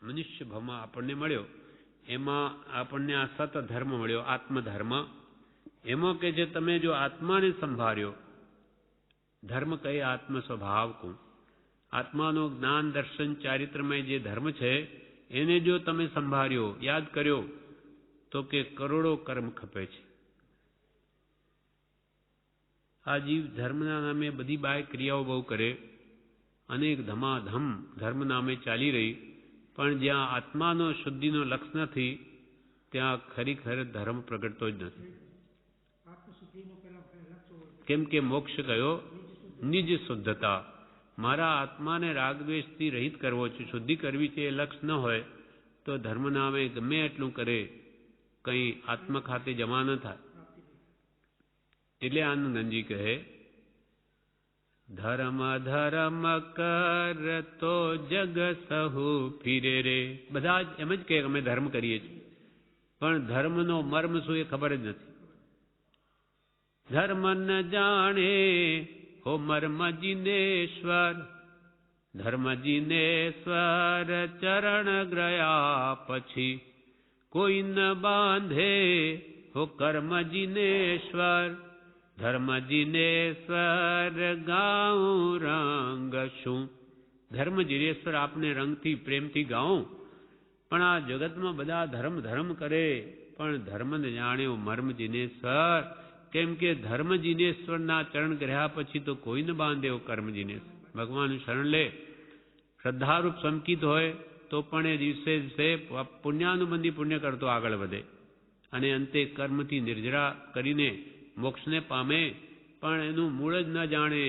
A: મનુષ્ય ભાવમાં આપણને મળ્યો, એમાં આપણને આ સત ધર્મ મળ્યો, આત્મધર્મ. એમાં કે જે તમે જો આત્માને સંભાળ્યો, ધર્મ કહે આત્મ સ્વભાવ કો, આત્માનો જ્ઞાન દર્શન ચારિત્રમય જે ધર્મ છે એને જો તમે સંભાળ્યો, યાદ કર્યો, તો કે કરોડો કર્મ ખપે છે. આ જીવ ધર્મના નામે બધી બાહ્ય ક્રિયાઓ બહુ કરે, અનેક ધમાધમ ધર્મ નામે ચાલી રહી, પણ જ્યાં આત્માનો શુદ્ધિનો લક્ષ નથી ત્યાં ખરેખર ધર્મ પ્રગટતો જ નથી. કેમ કે મોક્ષ કયો? નિજ શુદ્ધતા. મારા આત્માને રાગદ્વેષથી રહિત કરવો છે, શુદ્ધિ કરવી છે, એ લક્ષ ન હોય તો ધર્મ નામે ગમે એટલું કરે, કંઈ આત્મ ખાતે જમા ન થાય. એટલે આનંદજી કહે, ધર્મ ધર્મ કર તો જગ સહુ ફિરે રે. બધા જ એમ જ કહે અમે ધર્મ કરીએ છીએ, પણ ધર્મનો મર્મ શું એ ખબર જ નથી. ધર્મ ન જાણે હો મર્મ જીનેશ્વર. ધર્મ જીનેશ્વર ચરણ ગ્રયા પછી કોઈ ન બાંધે, હો કર્મ જીનેશ્વર. ધર્મ જીનેશ્વર ગાઉં રંગ શું. ધર્મ જીનેશ્વર આપને રંગથી પ્રેમથી ગાઉં, પણ આ જગતમાં બધા ધર્મ ધર્મ કરે, પણ ધર્મને જાણ્યો મર્મ જીનેશ્વર. કેમ કે ધર્મ જીનેશ્વરના ચરણ ગ્રહ્યા પછી તો કોઈ ન બાંધે કર્મ જીનેશ્વર. ભગવાનનું શરણ લે, શ્રદ્ધારૂપ સંકિત હોય તો પણ એ દિવસે દિવસે પુણ્યાનુબંધી પુણ્ય કરતો આગળ વધે અને અંતે કર્મથી નિર્જરા કરીને મોક્ષને પામે. પણ એનું મૂળ જ ન જાણે,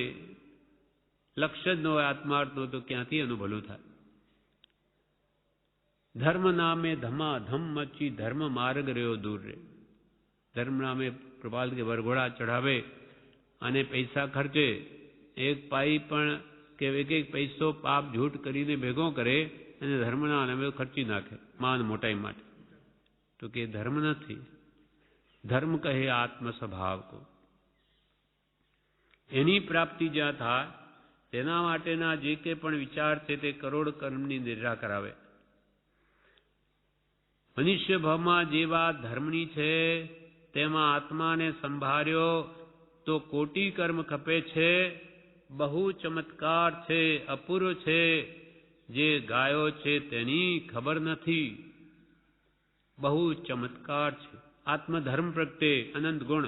A: લક્ષ્ય જ ન હોય આત્માર્થનો, તો ક્યાંથી એનું ભલું થાય. ધર્મ નામે ધમાધમ મચી ધર્મ માર્ગ રહ્યો દૂર રે. ધર્મ નામે પ્રભાત કે વરઘોડા ચઢાવે અને પૈસા ખર્ચે, એક પાઈ પણ કે એક પૈસો પાપ ઝૂઠ કરીને ભેગો કરે અને ધર્મના નામે ખર્ચી નાખે માન મોટાઈ માટે, તો કે ધર્મ નથી. ધર્મ કહે આત્મ સ્વભાવ કો. એની પ્રાપ્તિ જ્યાં થાય તેના માટેના જે કે પણ વિચાર છે તે કરોડ કર્મની નિદ્રા કરાવે. મનુષ્ય ભાવમાં જે વાત ધર્મની છે તેમાં આત્માને સંભાળ્યો તો કોટી કર્મ ખપે છે. બહુ ચમત્કાર છે, અપૂર્વ છે, જે ગાયો છે તેની ખબર નથી. બહુ ચમત્કાર છે. આત્મધર્મ પ્રગટે અનંત ગુણ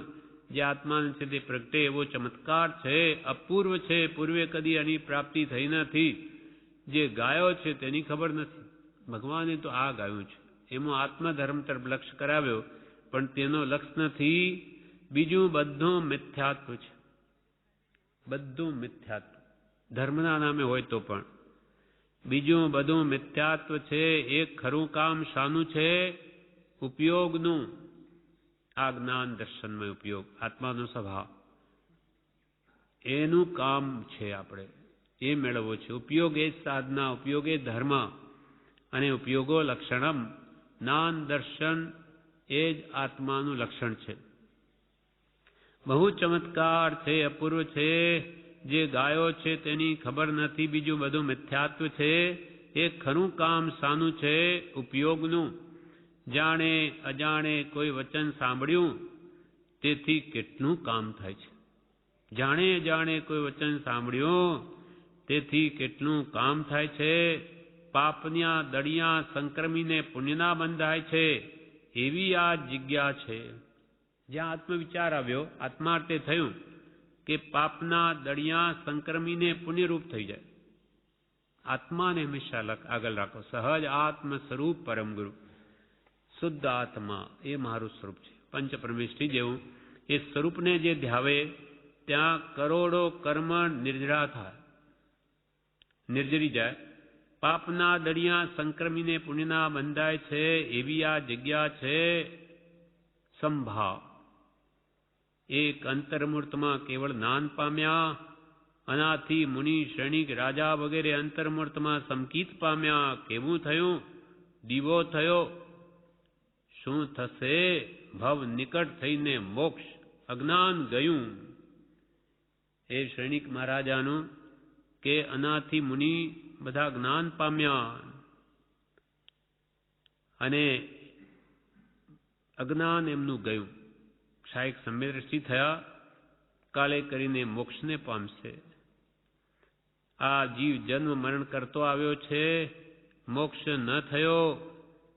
A: જે આત્માને છે તે પ્રગટે એવો ચમત્કાર છે, અપૂર્વ છે, પૂર્વે કદી એની પ્રાપ્તિ થઈ નથી. જે ગાયો છે તેની ખબર નથી. ભગવાને તો આ ગાયું છે, એમાં આત્મધર્મ તરફ લક્ષ્ય કરાવ્યો, પણ તેનો લક્ષ્ય નથી. બીજું બધું મિથ્યાત્વ છે, બધું મિથ્યાત્વ. ધર્મના નામે હોય તો પણ બીજું બધું મિથ્યાત્વ છે. એક ખરું કામ શાનું છે? ઉપયોગનું. આ જ્ઞાન દર્શનમય ઉપયોગ, આત્માનો સ્વભાવ, એનું કામ છે. આપણે એ મેળવવો છે. ઉપયોગ એ સાધના, ઉપયોગ એ ધર્મ, અને ઉપયોગો લક્ષણમ. જ્ઞાન દર્શન એ જ આત્માનું લક્ષણ છે. બહુ ચમત્કાર છે, અપૂર્વ છે, જે ગાયો છે તેની ખબર નથી. બીજું બધું મિથ્યાત્વ છે. એ ખરું કામ શાનું છે? ઉપયોગનું. જાણે અજાણે કોઈ વચન સાંભળ્યું તેથી કેટલું કામ થાય છે. જાણે અજાણે કોઈ વચન સાંભળ્યું તેથી કેટલું કામ થાય છે. પાપના દળિયા સંક્રમીને પુણ્યના બંધાય છે, એવી આ જગ્યા છે. જ્યાં આત્મવિચાર આવ્યો, આત્માર્થે થયું કે પાપના દળિયા સંક્રમીને પુણ્યરૂપ થઈ જાય. આત્માને હંમેશા આગળ રાખો. સહજ આત્મ સ્વરૂપ પરમ ગુરુ. શુદ્ધ આત્મા એ મારું સ્વરૂપ છે, પંચ પરમેષ્ઠી જેવું. એ સ્વરૂપને જે ધ્યાવે ત્યાં કરોડો કર્મ નિર્જરા થાય, નિર્જરી જાય. પાપના દળિયા સંક્રમીને પુણ્યના બંધાય છે, એવી આ જગ્યા છે. સંભાવ. એક અંતર્મૂર્તમાં કેવળ જ્ઞાન પામ્યા. અનાથી મુનિ શ્રેણિક રાજા વગેરે અંતર્મૂર્તમાં સંકિત પામ્યા. કેવું થયું? દીવો થયો. શું થશે? ભવ નિકટ થઈને મોક્ષ, અજ્ઞાન ગયું. એ શ્રેણિક મહારાજાનું કે અનાથી મુનિ બધા જ્ઞાન પામ્યા અને અજ્ઞાન એમનું ગયું. ક્ષાયક સંવેદનશીલ થયા, કાલે કરીને મોક્ષને પામશે. આ જીવ જન્મ મરણ કરતો આવ્યો છે, મોક્ષ ન થયો,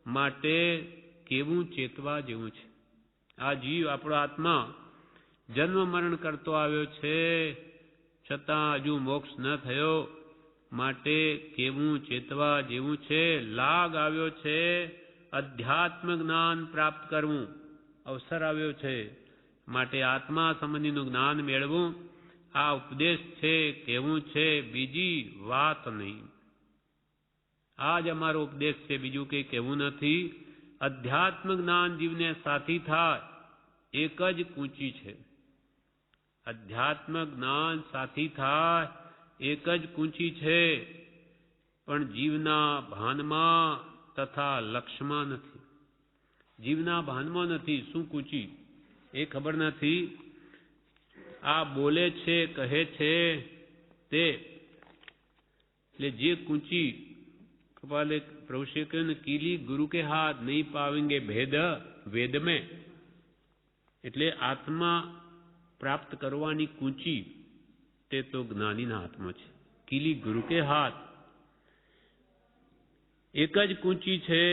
A: માટે કેવું ચેતવા જેવું છે. આ જીવ આપણો આત્મા જન્મ મરણ કરતો આવ્યો છે, છતાં હજુ મોક્ષ ન થયો, માટે કેવું ચેતવા જેવું છે. લાગ આવ્યો છે, અધ્યાત્મ જ્ઞાન પ્રાપ્ત કરવું અવસર આવ્યો છે, માટે આત્મા સંબંધીનું જ્ઞાન મેળવું. આ ઉપદેશ છે, કેવું છે, બીજી વાત નહીં. આ જ અમારો ઉપદેશ છે, બીજું કંઈ કહેવું નથી. અધ્યાત્મ જ્ઞાન જીવને સાથી થાય, એક જ કૂંચી છે. અધ્યાત્મ જ્ઞાન સાથી થાય, એક જ કૂંચી છે, પણ જીવના ભાનમાં તથા લક્ષ્યમાં નથી. જીવના ભાનમાં નથી. શું કૂંચી એ ખબર નથી. આ બોલે છે કહે છે તે એટલે જે કૂંચી કપાલે પ્રભુ શ્રી કહ્યું ને કીલી ગુરુ કે હાથ નહીં પાવેંગે ભેદ વેદ મેં એટલે આત્મા પ્રાપ્ત કરવાની કૂંચી તે તો જ્ઞાનીના હાથમાં છે. કીલી ગુરુ કે હાથ એક જ કૂંચી છે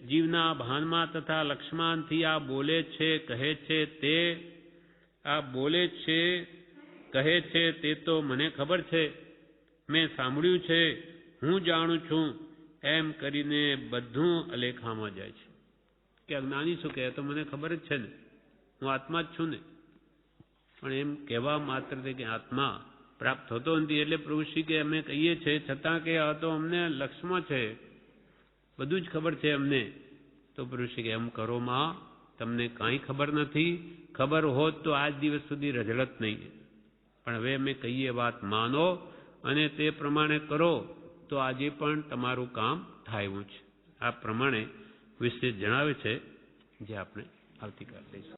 A: જીવના ભાનમાં તથા લક્ષ્મણથી આ બોલે છે કહે છે તે આ બોલે છે કહે છે તે તો મને ખબર છે, મેં સાંભળ્યું છે, હું જાણું છું એમ કરીને બધું અલેખામાં જાય છે કે અજ્ઞાની શું કહે તો મને ખબર જ છે ને, હું આત્મા જ છું ને, પણ એમ કહેવા માત્રથી કે આત્મા પ્રાપ્ત થતો નથી. એટલે પ્રભુશ્રી કે અમે કહીએ છીએ છતાં કે આ તો અમને લક્ષ્યમાં છે, બધું જ ખબર છે અમને. તો પ્રભુશ્રી કે એમ કરો માં, તમને કાંઈ ખબર નથી, ખબર હોત તો આજ દિવસ સુધી રજળત નહીં. પણ હવે અમે કહીએ વાત માનો અને તે પ્રમાણે કરો તો આજે પણ તમારું કામ થાય એવું છે. આ પ્રમાણે વિશે જણાવે છે જે આપણે આવતીકાલે લઈશું.